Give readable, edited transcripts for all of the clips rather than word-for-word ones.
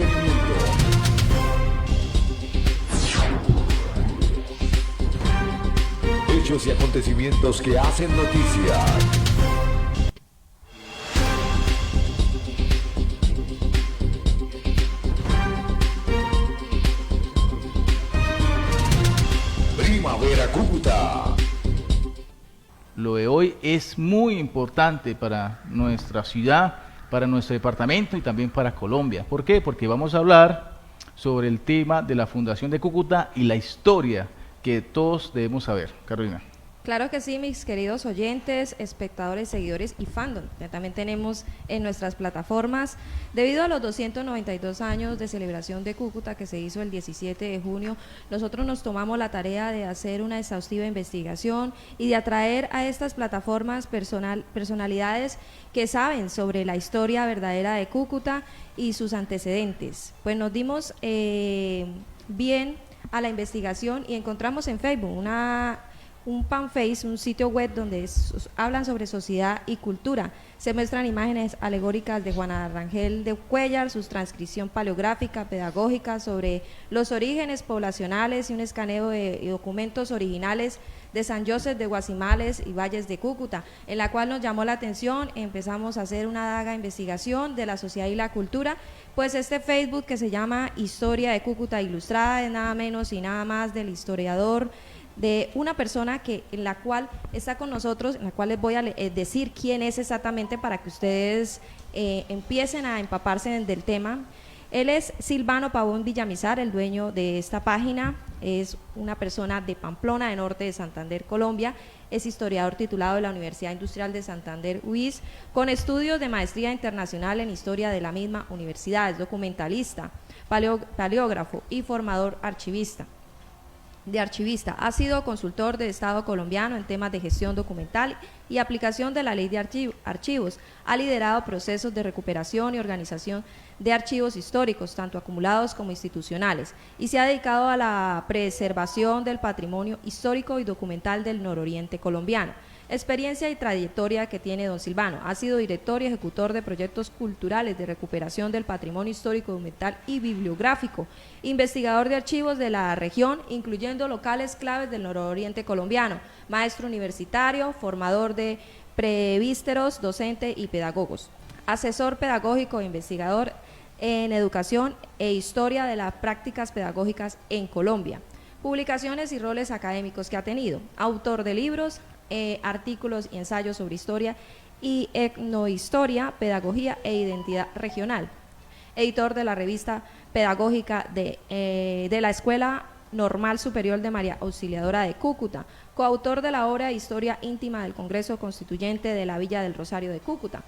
entretenimiento. Hechos y acontecimientos que hacen noticia. Primavera Cúcuta. Lo de hoy es muy importante para nuestra ciudad, para nuestro departamento y también para Colombia. ¿Por qué? Porque vamos a hablar sobre el tema de la Fundación de Cúcuta y la historia que todos debemos saber. Carolina. Claro que sí, mis queridos oyentes, espectadores, seguidores y fandom, que también tenemos en nuestras plataformas. Debido a los 292 años de celebración de Cúcuta que se hizo el 17 de junio, nosotros nos tomamos la tarea de hacer una exhaustiva investigación y de atraer a estas plataformas personalidades que saben sobre la historia verdadera de Cúcuta y sus antecedentes. Pues nos dimos bien a la investigación y encontramos en Facebook un fanpage, un sitio web donde hablan sobre sociedad y cultura. Se muestran imágenes alegóricas de Juana Rangel de Cuéllar, su transcripción paleográfica, pedagógica sobre los orígenes poblacionales y un escaneo de documentos originales de San Joseph de Guasimales y Valles de Cúcuta, en la cual nos llamó la atención. Empezamos a hacer una daga investigación de la sociedad y la cultura. Pues este Facebook que se llama Historia de Cúcuta Ilustrada es nada menos y nada más del historiador, de una persona en la cual está con nosotros, en la cual les voy a decir quién es exactamente para que ustedes empiecen a empaparse del tema. Él es Silvano Pavón Villamizar, el dueño de esta página. Es una persona de Pamplona, de norte de Santander, Colombia. Es historiador titulado de la Universidad Industrial de Santander, UIS, con estudios de maestría internacional en historia de la misma universidad. Es documentalista, paleógrafo y formador archivista. Ha sido consultor de Estado colombiano en temas de gestión documental y aplicación de la ley de archivos. Ha liderado procesos de recuperación y organización de archivos históricos, tanto acumulados como institucionales, y se ha dedicado a la preservación del patrimonio histórico y documental del nororiente colombiano. Experiencia y trayectoria que tiene don Silvano: ha sido director y ejecutor de proyectos culturales de recuperación del patrimonio histórico, documental y bibliográfico, investigador de archivos de la región, incluyendo locales claves del nororiente colombiano, maestro universitario, formador de presbíteros, docente y pedagogos, asesor pedagógico e investigador en educación e historia de las prácticas pedagógicas en Colombia. Publicaciones y roles académicos que ha tenido: autor de libros, artículos y ensayos sobre historia y etnohistoria, pedagogía e identidad regional, editor de la revista pedagógica de la Escuela Normal Superior de María Auxiliadora de Cúcuta, coautor de la obra Historia íntima del Congreso Constituyente de la Villa del Rosario de Cúcuta,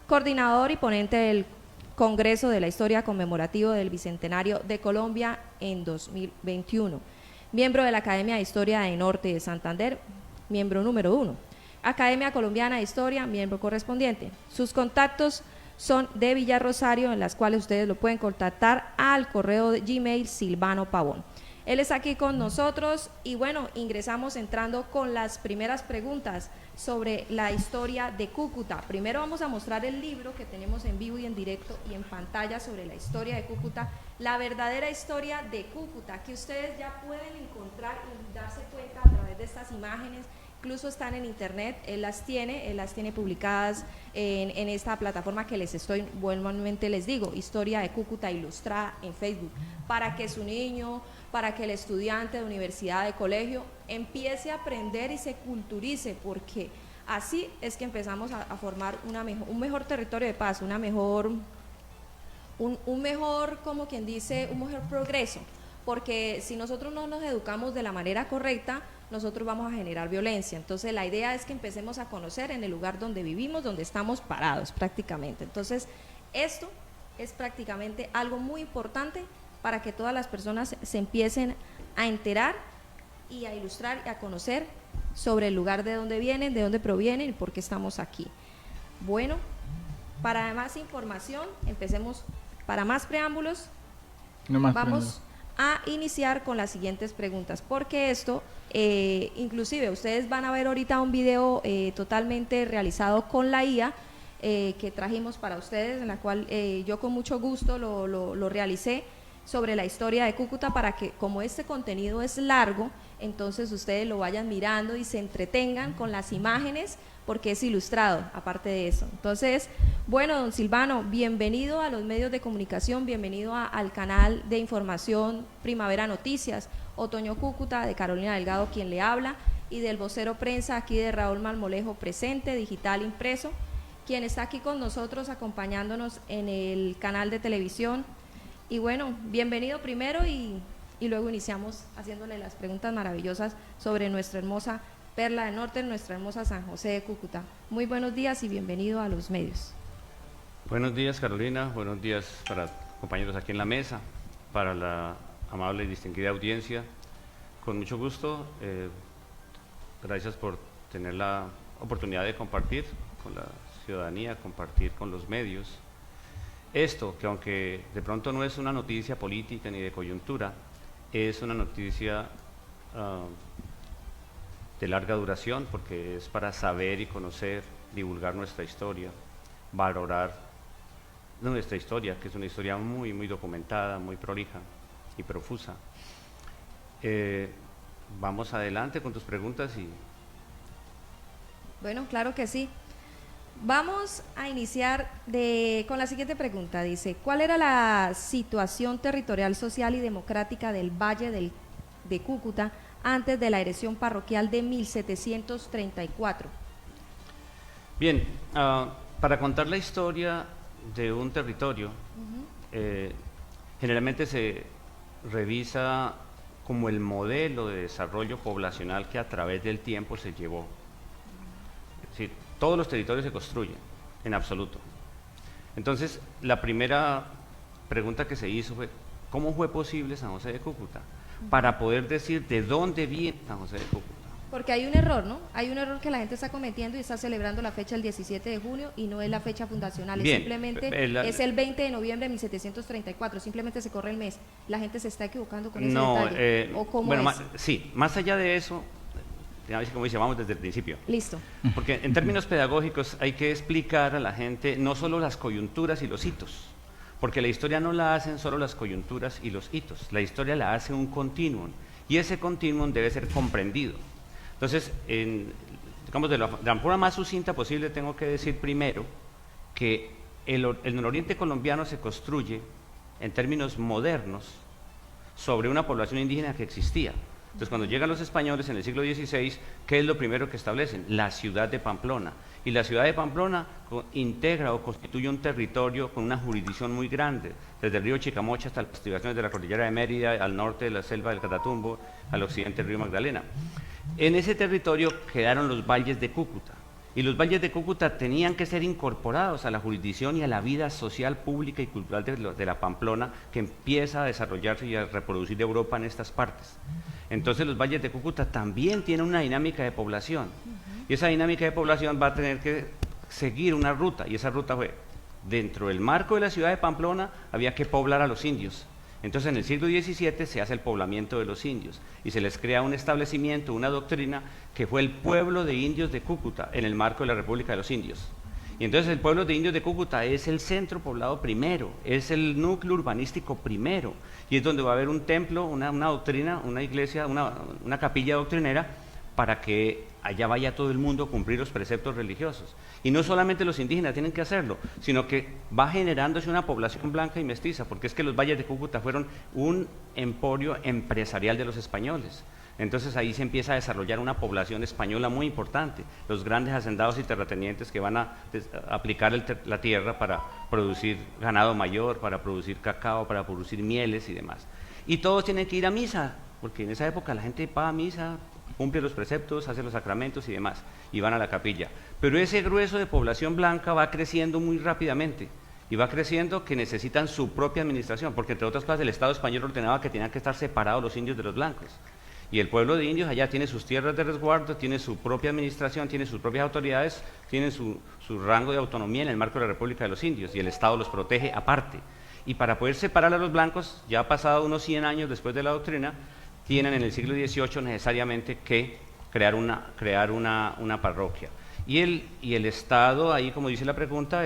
coordinador y ponente del Congreso de la Historia conmemorativo del Bicentenario de Colombia en 2021, miembro de la Academia de Historia de Norte de Santander, miembro número 1, Academia Colombiana de Historia, miembro correspondiente. Sus contactos son de Villa Rosario, en las cuales ustedes lo pueden contactar al correo de Gmail Silvano Pavón. Él está aquí con nosotros y bueno, ingresamos entrando con las primeras preguntas sobre la historia de Cúcuta. Primero vamos a mostrar el libro que tenemos en vivo y en directo y en pantalla sobre la historia de Cúcuta, la verdadera historia de Cúcuta, que ustedes ya pueden encontrar y darse cuenta a través de estas imágenes. Incluso están en internet, él las tiene publicadas en esta plataforma que les estoy, buenamente les digo, Historia de Cúcuta Ilustrada en Facebook, para que su niño, para que el estudiante de universidad, de colegio, empiece a aprender y se culturice, porque así es que empezamos a formar un mejor territorio de paz, un mejor, como quien dice, un mejor progreso, porque si nosotros no nos educamos de la manera correcta, nosotros vamos a generar violencia. Entonces la idea es que empecemos a conocer en el lugar donde vivimos, donde estamos parados prácticamente. Entonces esto es prácticamente algo muy importante para que todas las personas se empiecen a enterar y a ilustrar y a conocer sobre el lugar de donde vienen, de dónde provienen y por qué estamos aquí. Bueno, para más información, empecemos, para más preámbulos, vamos a iniciar con las siguientes preguntas, porque esto, inclusive ustedes van a ver ahorita un video totalmente realizado con la IA, que trajimos para ustedes, en la cual yo con mucho gusto lo realicé sobre la historia de Cúcuta, para que, como este contenido es largo, entonces ustedes lo vayan mirando y se entretengan con las imágenes, porque es ilustrado, aparte de eso. Entonces, bueno, don Silvano, bienvenido a los medios de comunicación, bienvenido al canal de información Primavera Noticias, Otoño Cúcuta, de Carolina Delgado quien le habla, y del vocero prensa aquí de Raúl Marmolejo presente, digital impreso, quien está aquí con nosotros acompañándonos en el canal de televisión. Y bueno, bienvenido primero y luego iniciamos haciéndole las preguntas maravillosas sobre nuestra hermosa Perla del Norte, nuestra hermosa San José de Cúcuta. Muy buenos días y bienvenido a los medios. Buenos días, Carolina, buenos días para compañeros aquí en la mesa, para la amable y distinguida audiencia. Con mucho gusto, gracias por tener la oportunidad de compartir con la ciudadanía, compartir con los medios. Esto, que aunque de pronto no es una noticia política ni de coyuntura, es una noticia de larga duración, porque es para saber y conocer, divulgar nuestra historia, valorar nuestra historia, que es una historia muy, muy documentada, muy prolija y profusa. Vamos adelante con tus preguntas y... Bueno, claro que sí. Vamos a iniciar con la siguiente pregunta. Dice, ¿cuál era la situación territorial, social y democrática del Valle de Cúcuta antes de la erección parroquial de 1734? Bien, para contar la historia de un territorio, generalmente se revisa como el modelo de desarrollo poblacional que a través del tiempo se llevó. Es decir, todos los territorios se construyen, en absoluto. Entonces, la primera pregunta que se hizo fue, ¿cómo fue posible San José de Cúcuta? Para poder decir de dónde viene San José de Cúcuta. Porque hay un error, ¿no? Hay un error que la gente está cometiendo y está celebrando la fecha el 17 de junio y no es la fecha fundacional, Bien, simplemente es el 20 de noviembre de 1734, simplemente se corre el mes. La gente se está equivocando con ese detalle. ¿O cómo bueno, es? sí, más allá de eso, como dice, vamos desde el principio. Listo. Porque en términos pedagógicos hay que explicar a la gente no solo las coyunturas y los hitos, porque la historia no la hacen solo las coyunturas y los hitos, la historia la hace un continuum, y ese continuum debe ser comprendido. Entonces, digamos, de la forma más sucinta posible, tengo que decir primero que el nororiente colombiano se construye en términos modernos sobre una población indígena que existía. Entonces, cuando llegan los españoles en el siglo XVI, ¿qué es lo primero que establecen? La ciudad de Pamplona. Y la ciudad de Pamplona integra o constituye un territorio con una jurisdicción muy grande, desde el río Chicamocha hasta las estribaciones de la cordillera de Mérida, al norte de la selva del Catatumbo, al occidente del río Magdalena. En ese territorio quedaron los valles de Cúcuta, y los valles de Cúcuta tenían que ser incorporados a la jurisdicción y a la vida social, pública y cultural de la Pamplona, que empieza a desarrollarse y a reproducir Europa en estas partes. Entonces los valles de Cúcuta también tienen una dinámica de población, y esa dinámica de población va a tener que seguir una ruta, y esa ruta fue, dentro del marco de la ciudad de Pamplona, había que poblar a los indios. Entonces en el siglo XVII se hace el poblamiento de los indios, y se les crea un establecimiento, una doctrina, que fue el pueblo de indios de Cúcuta, en el marco de la República de los Indios. Y entonces el pueblo de indios de Cúcuta es el centro poblado primero, es el núcleo urbanístico primero, y es donde va a haber un templo, una doctrina, una iglesia, una capilla doctrinera, para que allá vaya todo el mundo a cumplir los preceptos religiosos. Y no solamente los indígenas tienen que hacerlo, sino que va generándose una población blanca y mestiza, porque es que los valles de Cúcuta fueron un emporio empresarial de los españoles. Entonces ahí se empieza a desarrollar una población española muy importante, los grandes hacendados y terratenientes que van a aplicar la tierra para producir ganado mayor, para producir cacao, para producir mieles y demás. Y todos tienen que ir a misa, porque en esa época la gente va a misa, cumple los preceptos, hace los sacramentos y demás, y van a la capilla. Pero ese grueso de población blanca va creciendo muy rápidamente, y va creciendo que necesitan su propia administración, porque entre otras cosas el Estado español ordenaba que tenían que estar separados los indios de los blancos. Y el pueblo de indios allá tiene sus tierras de resguardo, tiene su propia administración, tiene sus propias autoridades, tiene su rango de autonomía en el marco de la República de los Indios, y el Estado los protege aparte. Y para poder separar a los blancos, ya ha pasado unos 100 años después de la doctrina, tienen en el siglo XVIII necesariamente que crear una parroquia. Y el Estado, ahí como dice la pregunta,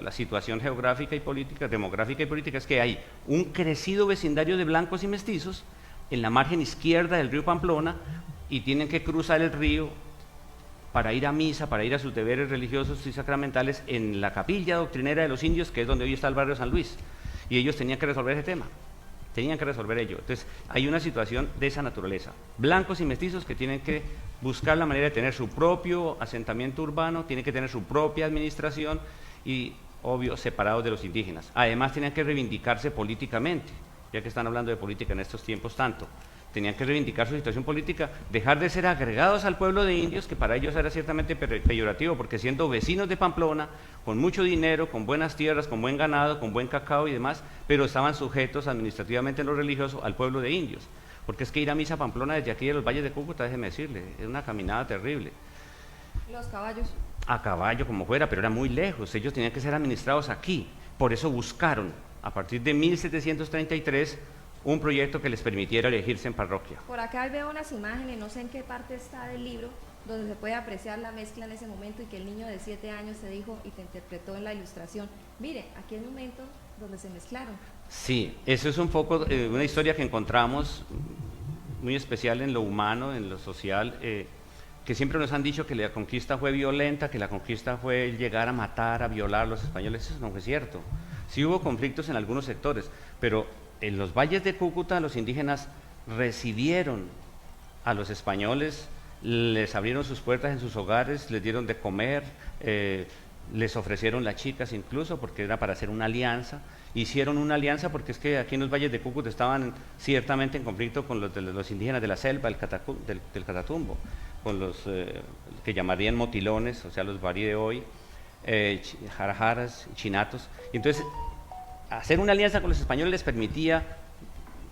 la situación geográfica y política, demográfica y política, es que hay un crecido vecindario de blancos y mestizos en la margen izquierda del río Pamplona y tienen que cruzar el río para ir a misa, para ir a sus deberes religiosos y sacramentales en la capilla doctrinera de los indios, que es donde hoy está el barrio San Luis. Y ellos tenían que resolver ese tema, tenían que resolver ello. Entonces, hay una situación de esa naturaleza. Blancos y mestizos que tienen que buscar la manera de tener su propio asentamiento urbano, tienen que tener su propia administración y, obvio, separados de los indígenas. Además, tenían que reivindicarse políticamente, ya que están hablando de política en estos tiempos tanto. Tenían que reivindicar su situación política, dejar de ser agregados al pueblo de indios, que para ellos era ciertamente peyorativo, porque siendo vecinos de Pamplona, con mucho dinero, con buenas tierras, con buen ganado, con buen cacao y demás, pero estaban sujetos administrativamente en lo religioso al pueblo de indios. Porque es que ir a misa a Pamplona desde aquí de los valles de Cúcuta, déjeme decirle, es una caminada terrible. Los caballos. A caballo como fuera, pero era muy lejos, ellos tenían que ser administrados aquí. Por eso buscaron, a partir de 1733, un proyecto que les permitiera elegirse en parroquia. Por acá veo unas imágenes, no sé en qué parte está del libro, donde se puede apreciar la mezcla en ese momento y que el niño de 7 años te dijo y te interpretó en la ilustración. Mire, aquí es el momento donde se mezclaron. Sí, eso es un poco una historia que encontramos muy especial en lo humano, en lo social, que siempre nos han dicho que la conquista fue violenta, que la conquista fue llegar a matar, a violar a los españoles. Eso no fue cierto. Sí hubo conflictos en algunos sectores, pero en los valles de Cúcuta los indígenas recibieron a los españoles, les abrieron sus puertas en sus hogares, les dieron de comer, les ofrecieron las chicas incluso, porque era para hacer una alianza. Hicieron una alianza porque es que aquí en los valles de Cúcuta estaban ciertamente en conflicto con los indígenas de la selva, del Catatumbo, con los que llamarían motilones, o sea, los barí de hoy, jarajaras, chinatos. Y entonces, hacer una alianza con los españoles les permitía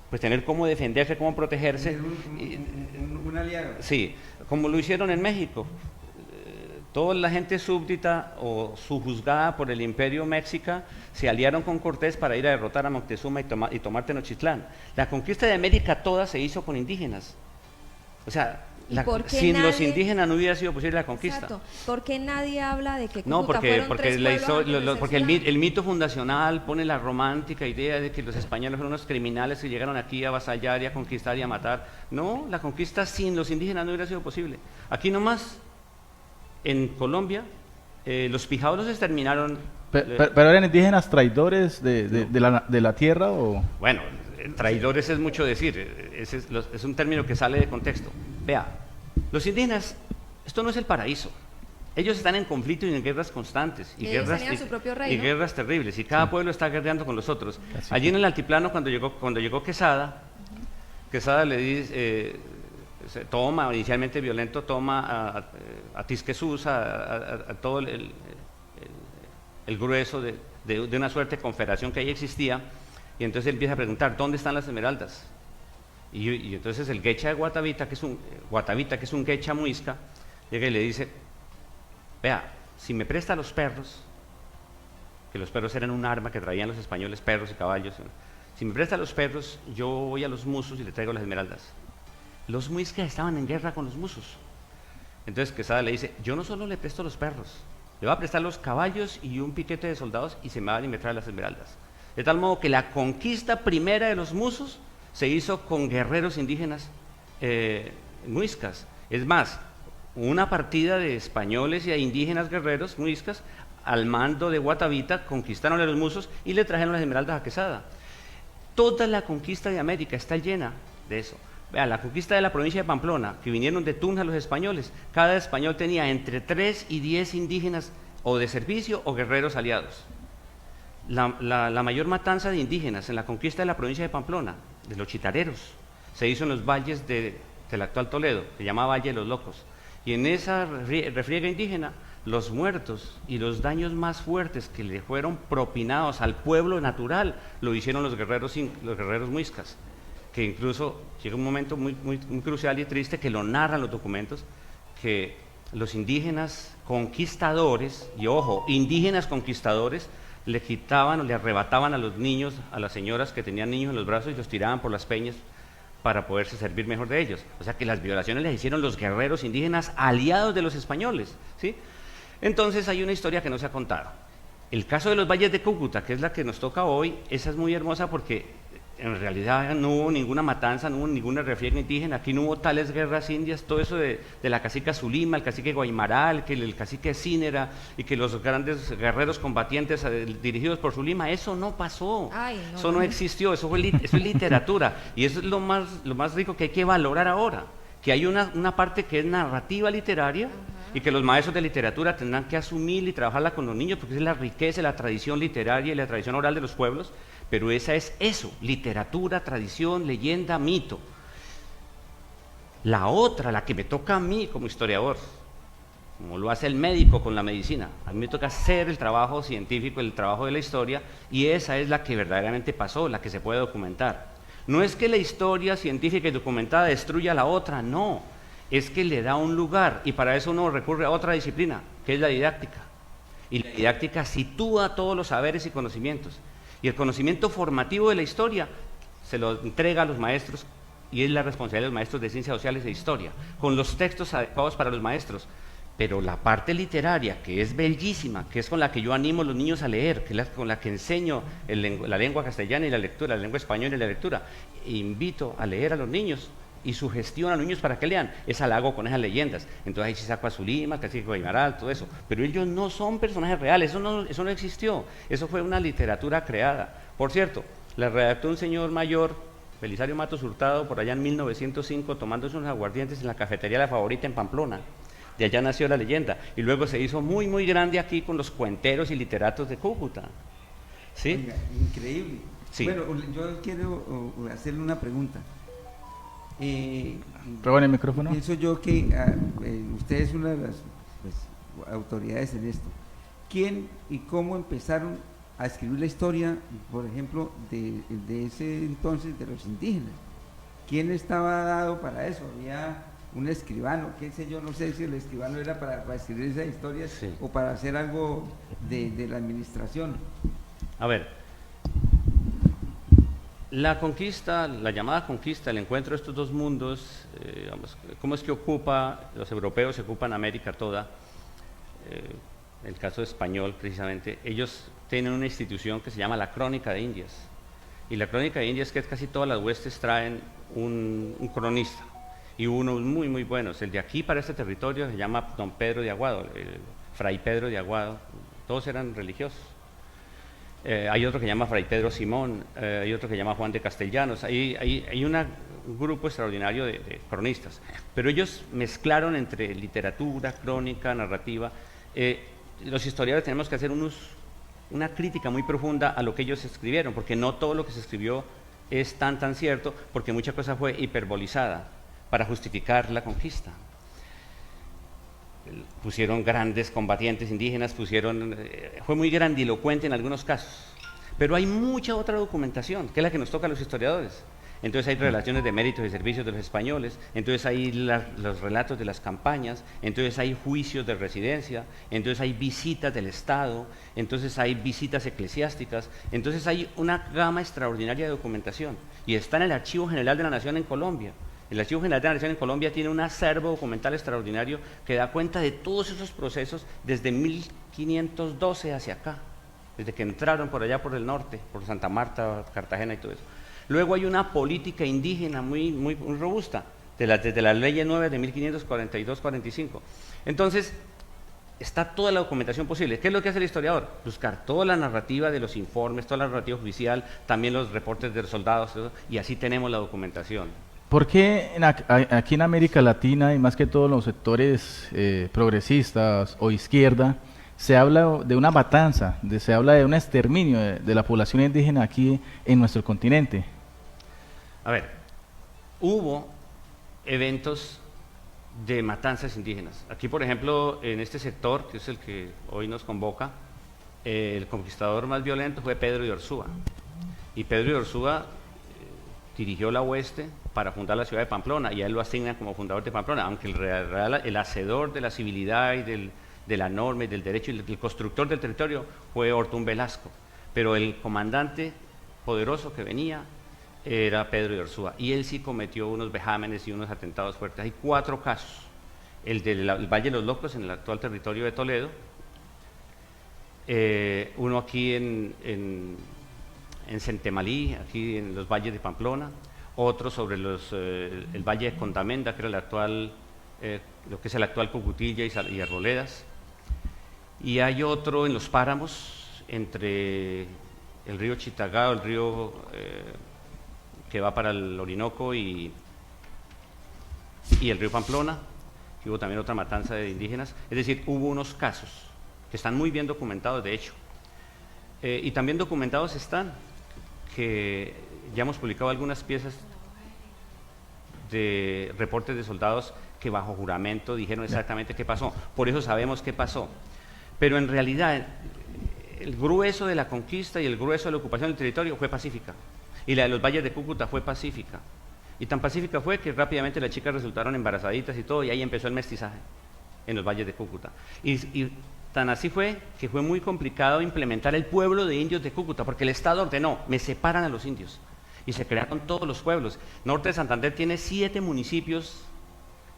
pues tener cómo defenderse, cómo protegerse. Un aliado. Sí, como lo hicieron en México. Toda la gente súbdita o sujuzgada por el imperio mexica se aliaron con Cortés para ir a derrotar a Moctezuma y tomar Tenochtitlán. La conquista de América toda se hizo con indígenas. O sea, sin los indígenas no hubiera sido posible la conquista. Exacto. ¿Por qué nadie habla de que Cúcuta No, porque porque el mito fundacional pone la romántica idea de que los españoles fueron unos criminales que llegaron aquí a avasallar y a conquistar y a matar. No, la conquista sin los indígenas no hubiera sido posible. Aquí nomás, en Colombia, los pijados los exterminaron. ¿Pero eran indígenas traidores de la tierra o...? Bueno, traidores es mucho decir, es un término que sale de contexto. Vea, los indígenas, esto no es el paraíso. Ellos están en conflicto y en guerras constantes y su propio reino. y guerras terribles, y cada pueblo está guerreando con los otros. Allí en el altiplano, cuando llegó Quesada, Quesada le dice, toma, inicialmente violento, toma a Tisquesús, a todo el grueso de una suerte de confederación que ahí existía, y entonces él empieza a preguntar, ¿dónde están las esmeraldas? Y entonces el Guecha de Guatavita, que es un Guecha muisca, llega y le dice, vea, si me presta los perros, que los perros eran un arma que traían los españoles, perros y caballos, si me presta los perros, yo voy a los musos y le traigo las esmeraldas. Los muiscas estaban en guerra con los musos. Entonces Quesada le dice, yo no solo le presto los perros, le voy a prestar los caballos y un piquete de soldados y se me van y me traen las esmeraldas. De tal modo que la conquista primera de los musos se hizo con guerreros indígenas muiscas. Es más, una partida de españoles y de indígenas guerreros muiscas al mando de Guatavita conquistaron a los musos y le trajeron las esmeraldas a Quesada. Toda la conquista de América está llena de eso. Vea, la conquista de la provincia de Pamplona, que vinieron de Tunja los españoles, cada español tenía entre 3 y 10 indígenas o de servicio o guerreros aliados. La mayor matanza de indígenas en la conquista de la provincia de Pamplona, de los chitareros, se hizo en los valles del actual Toledo, se llama Valle de los Locos. Y en esa refriega indígena, los muertos y los daños más fuertes que le fueron propinados al pueblo natural, lo hicieron los guerreros muiscas, que incluso llega un momento muy crucial y triste que lo narran los documentos, que los indígenas conquistadores, y ojo, indígenas conquistadores, le quitaban o le arrebataban a los niños, a las señoras que tenían niños en los brazos y los tiraban por las peñas para poderse servir mejor de ellos. O sea que las violaciones las hicieron los guerreros indígenas aliados de los españoles, ¿sí? Entonces hay una historia que no se ha contado. El caso de los valles de Cúcuta, que es la que nos toca hoy, esa es muy hermosa porque en realidad no hubo ninguna matanza, no hubo ninguna refriega indígena, aquí no hubo tales guerras indias, todo eso de la cacica Zulima, el cacique Guaymaral, que el cacique Cínera y que los grandes guerreros combatientes dirigidos por Zulima, eso no pasó, Ay, no, eso no existió, eso es literatura y eso es lo más rico que hay que valorar ahora, que hay una parte que es narrativa literaria y que los maestros de literatura tendrán que asumir y trabajarla con los niños porque es la riqueza, la tradición literaria y la tradición oral de los pueblos. Pero esa es eso, literatura, tradición, leyenda, mito. La otra, la que me toca a mí como historiador, como lo hace el médico con la medicina, a mí me toca hacer el trabajo científico, el trabajo de la historia, y esa es la que verdaderamente pasó, la que se puede documentar. No es que la historia científica y documentada destruya la otra, no, es que le da un lugar, y para eso uno recurre a otra disciplina, que es la didáctica. Y la didáctica sitúa todos los saberes y conocimientos. Y el conocimiento formativo de la historia se lo entrega a los maestros y es la responsabilidad de los maestros de ciencias sociales e historia, con los textos adecuados para los maestros. Pero la parte literaria, que es bellísima, que es con la que yo animo a los niños a leer, que es con la que enseño la lengua castellana y la lectura, la lengua española y la lectura, invito a leer a los niños y sugestión a los niños para que lean, esa la hago con esas leyendas. Entonces ahí sí saco a Zulima, Cacique Guaymaral, todo eso. Pero ellos no son personajes reales, eso no existió, eso fue una literatura creada. Por cierto, la redactó un señor mayor, Belisario Matos Hurtado, por allá en 1905, tomándose unos aguardientes en la cafetería La Favorita en Pamplona. De allá nació la leyenda. Y luego se hizo muy, muy grande aquí con los cuenteros y literatos de Cúcuta. ¿Sí? Oiga, increíble. Sí. Bueno, yo quiero hacerle una pregunta. Roban el micrófono. Pienso yo que usted es una de las autoridades en esto. ¿Quién y cómo empezaron a escribir la historia, por ejemplo, de ese entonces de los indígenas? ¿Quién estaba dado para eso? ¿Había un escribano? ¿Qué sé yo? No sé si el escribano era para escribir esas historias, sí, o para hacer algo de la administración. A ver, la conquista, la llamada conquista, el encuentro de estos dos mundos, ¿cómo es que los europeos se ocupan América toda? El caso español, precisamente, ellos tienen una institución que se llama la Crónica de Indias. Y la Crónica de Indias, que es casi todas las huestes traen un cronista, y unos muy, muy buenos. El de aquí para este territorio se llama Don Pedro de Aguado, el Fray Pedro de Aguado, todos eran religiosos. Hay otro que llama Fray Pedro Simón, hay otro que llama Juan de Castellanos, hay un grupo extraordinario de cronistas, pero ellos mezclaron entre literatura, crónica, narrativa. Los historiadores tenemos que hacer una crítica muy profunda a lo que ellos escribieron, porque no todo lo que se escribió es tan cierto, porque mucha cosa fue hiperbolizada para justificar la conquista. Pusieron grandes combatientes indígenas, fue muy grandilocuente en algunos casos, pero hay mucha otra documentación, que es la que nos toca a los historiadores. Entonces hay relaciones de méritos y servicios de los españoles, entonces hay los relatos de las campañas, entonces hay juicios de residencia, entonces hay visitas del Estado, entonces hay visitas eclesiásticas, entonces hay una gama extraordinaria de documentación, y está en el Archivo General de la Nación en Colombia. El Archivo General de la Nación en Colombia tiene un acervo documental extraordinario que da cuenta de todos esos procesos desde 1512 hacia acá, desde que entraron por allá por el norte, por Santa Marta, Cartagena y todo eso. Luego hay una política indígena muy robusta, desde las leyes 9 de 1542-45. Entonces, está toda la documentación posible. ¿Qué es lo que hace el historiador? Buscar toda la narrativa de los informes, toda la narrativa oficial, también los reportes de los soldados, y así tenemos la documentación. ¿Por qué aquí en América Latina, y más que todos los sectores progresistas o izquierda, se habla de una matanza, se habla de un exterminio de la población indígena aquí en nuestro continente? A ver, hubo eventos de matanzas indígenas. Aquí, por ejemplo, en este sector, que es el que hoy nos convoca, el conquistador más violento fue Pedro de Orsúa. Y Pedro de Orsúa dirigió la hueste para fundar la ciudad de Pamplona, y a él lo asignan como fundador de Pamplona, aunque el hacedor de la civilidad y de la norma y del derecho y el constructor del territorio fue Ortún Velasco, pero el comandante poderoso que venía era Pedro de Orsúa, y él sí cometió unos vejámenes y unos atentados fuertes. Hay 4 casos: el del Valle de los Locos en el actual territorio de Toledo, uno aquí en Centemalí, aquí en los valles de Pamplona, otro sobre el valle de Condamenda, que era lo que es el actual Cocutilla y Arboledas, y hay otro en los páramos, entre el río Chitagao, el río que va para el Orinoco y el río Pamplona, que hubo también otra matanza de indígenas. Es decir, hubo unos casos que están muy bien documentados, de hecho, y también documentados están que ya hemos publicado algunas piezas de reportes de soldados que bajo juramento dijeron exactamente qué pasó. Por eso sabemos qué pasó. Pero en realidad el grueso de la conquista y el grueso de la ocupación del territorio fue pacífica. Y la de los valles de Cúcuta fue pacífica. Y tan pacífica fue que rápidamente las chicas resultaron embarazaditas y todo, y ahí empezó el mestizaje en los valles de Cúcuta. Y tan así fue que fue muy complicado implementar el pueblo de indios de Cúcuta, porque el Estado ordenó, me separan a los indios. Y se crearon todos los pueblos. Norte de Santander tiene 7 municipios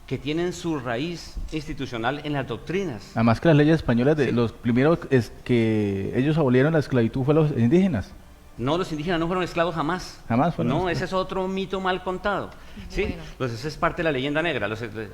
que tienen su raíz institucional en las doctrinas. Además que las leyes españolas, Sí. los primeros que ellos abolieron la esclavitud fue los indígenas. No, los indígenas no fueron esclavos jamás. Jamás fueron No, esclavos. ese es otro mito mal contado. ¿Sí? Bueno. Pues esa es parte de la leyenda negra.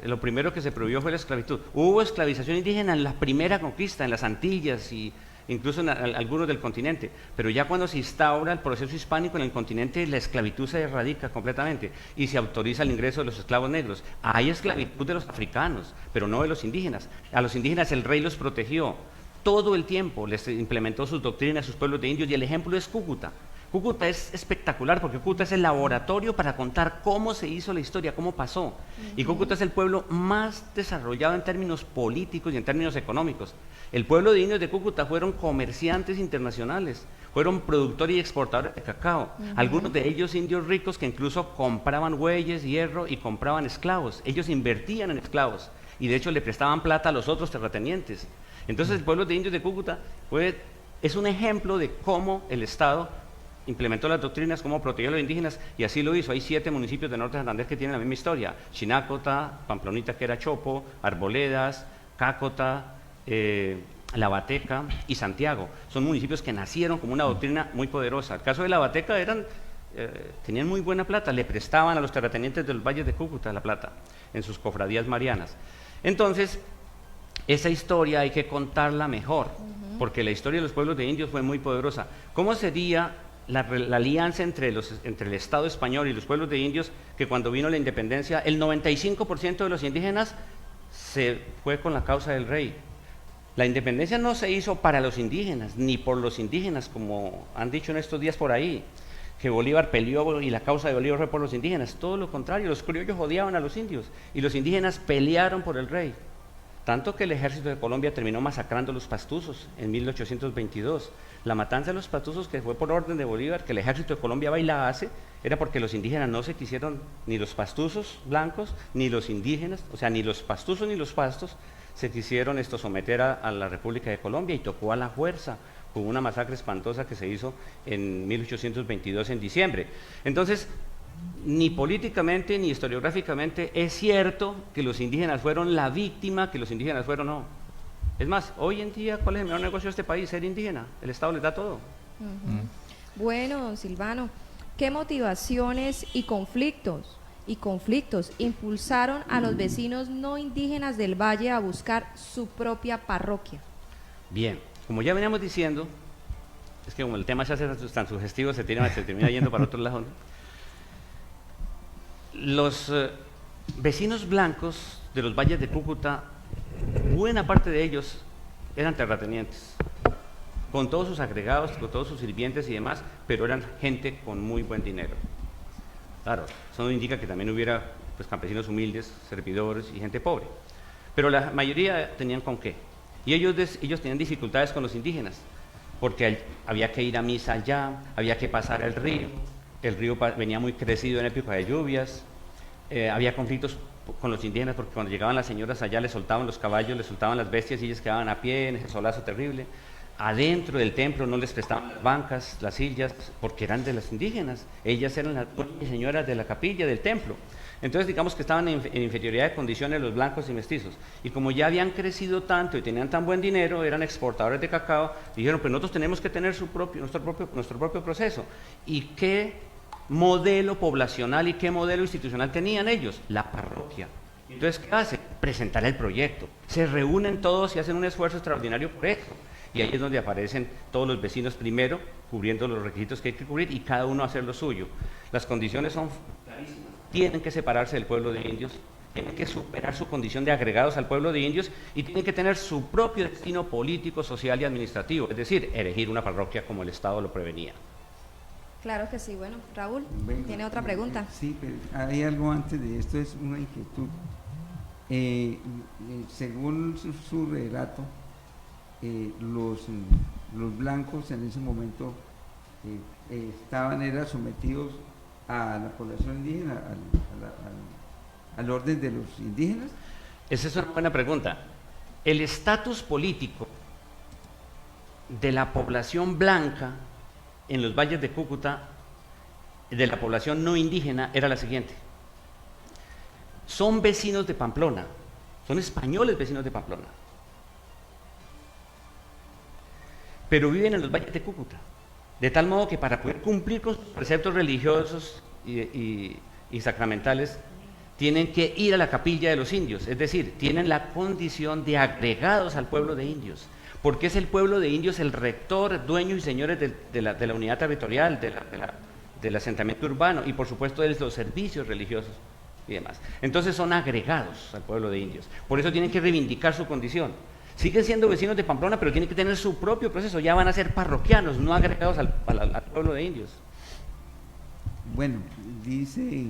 Lo primero que se prohibió fue la esclavitud. Hubo esclavización indígena en la primera conquista, en las Antillas y incluso en algunos del continente. Pero ya cuando se instaura el proceso hispánico en el continente, la esclavitud se erradica completamente y se autoriza el ingreso de los esclavos negros. Hay esclavitud de los africanos, pero no de los indígenas. A los indígenas el rey los protegió. Todo el tiempo les implementó sus doctrinas, sus pueblos de indios, y el ejemplo es Cúcuta. Cúcuta es espectacular porque Cúcuta es el laboratorio para contar cómo se hizo la historia, cómo pasó. Y Cúcuta es el pueblo más desarrollado en términos políticos y en términos económicos. El pueblo de indios de Cúcuta fueron comerciantes internacionales, fueron productores y exportadores de cacao. Algunos de ellos indios ricos que incluso compraban bueyes, hierro y compraban esclavos. Ellos invertían en esclavos y de hecho le prestaban plata a los otros terratenientes. Entonces el pueblo de indios de Cúcuta es un ejemplo de cómo el Estado implementó las doctrinas, cómo protegió a los indígenas, y así lo hizo. Hay 7 municipios de Norte de Santander que tienen la misma historia: Chinácota, Pamplonita, que era Chopo, Arboledas, Cácota, La Bateca y Santiago. Son municipios que nacieron como una doctrina muy poderosa. El caso de La Bateca tenían muy buena plata, le prestaban a los terratenientes del Valle de Cúcuta la plata en sus cofradías marianas. Entonces, esa historia hay que contarla mejor, porque la historia de los pueblos de indios fue muy poderosa. ¿Cómo sería la alianza entre el Estado español y los pueblos de indios, que cuando vino la independencia, el 95% de los indígenas se fue con la causa del rey? La independencia no se hizo para los indígenas, ni por los indígenas, como han dicho en estos días por ahí, que Bolívar peleó y la causa de Bolívar fue por los indígenas. Todo lo contrario, los criollos odiaban a los indios y los indígenas pelearon por el rey. Tanto que el ejército de Colombia terminó masacrando a los pastuzos en 1822. La matanza de los pastuzos, que fue por orden de Bolívar, que el ejército de Colombia va y la hace, era porque los indígenas no se quisieron, ni los pastuzos blancos, ni los indígenas, o sea, ni los pastuzos ni los pastos, se quisieron someter a la República de Colombia, y tocó a la fuerza. Hubo una masacre espantosa que se hizo en 1822 en diciembre. Entonces, ni políticamente ni historiográficamente es cierto que los indígenas fueron la víctima, que los indígenas fueron no. Es más, hoy en día, ¿cuál es el mejor negocio de este país? Ser indígena. El Estado les da todo. Bueno, don Silvano, ¿qué motivaciones y conflictos impulsaron a los vecinos no indígenas del valle a buscar su propia parroquia? Bien, como ya veníamos diciendo, es que como el tema se hace tan sugestivo, se termina yendo para otro lado, ¿no? Los vecinos blancos de los valles de Cúcuta, buena parte de ellos eran terratenientes, con todos sus agregados, con todos sus sirvientes y demás, pero eran gente con muy buen dinero. Claro, eso no indica que también hubiera campesinos humildes, servidores y gente pobre, pero la mayoría tenían con qué. Y ellos tenían dificultades con los indígenas, porque había que ir a misa allá, había que pasar el río venía muy crecido en época de lluvias, había conflictos con los indígenas porque cuando llegaban las señoras allá les soltaban los caballos, les soltaban las bestias y ellos quedaban a pie en ese solazo terrible. adentro del templo no les prestaban las bancas, las sillas, porque eran de las indígenas. Ellas eran las señoras de la capilla del templo. Entonces, digamos que estaban en inferioridad de condiciones los blancos y mestizos. Y como ya habían crecido tanto y tenían tan buen dinero, eran exportadores de cacao, dijeron, pues nosotros tenemos que tener nuestro propio proceso. ¿Y qué modelo poblacional y qué modelo institucional tenían ellos? La parroquia. Entonces, ¿qué hacen? Presentar el proyecto. Se reúnen todos y hacen un esfuerzo extraordinario por eso. Y ahí es donde aparecen todos los vecinos primero, cubriendo los requisitos que hay que cubrir y cada uno hacer lo suyo. Las condiciones son clarísimas. Tienen que separarse del pueblo de indios, tienen que superar su condición de agregados al pueblo de indios y tienen que tener su propio destino político, social y administrativo, es decir, erigir una parroquia como el Estado lo prevenía. Claro que sí. Bueno, Raúl, Bueno, ¿tiene otra pregunta? Sí, pero hay algo antes de esto, es una inquietud. Según su relato, los blancos en ese momento eran sometidos a la población indígena, al orden de los indígenas. Esa es una buena pregunta. El estatus político de la población blanca en los valles de Cúcuta, de la población no indígena, era la siguiente. Son vecinos de Pamplona, son españoles vecinos de Pamplona, pero viven en los valles de Cúcuta, de tal modo que para poder cumplir con sus preceptos religiosos y sacramentales, tienen que ir a la capilla de los indios, es decir, tienen la condición de agregados al pueblo de indios, porque es el pueblo de indios el rector, dueños y señores de la unidad territorial, del asentamiento urbano y por supuesto de los servicios religiosos y demás. Entonces son agregados al pueblo de indios, por eso tienen que reivindicar su condición. Siguen siendo vecinos de Pamplona, pero tienen que tener su propio proceso, ya van a ser parroquianos, no agregados al pueblo de indios. Bueno, dice,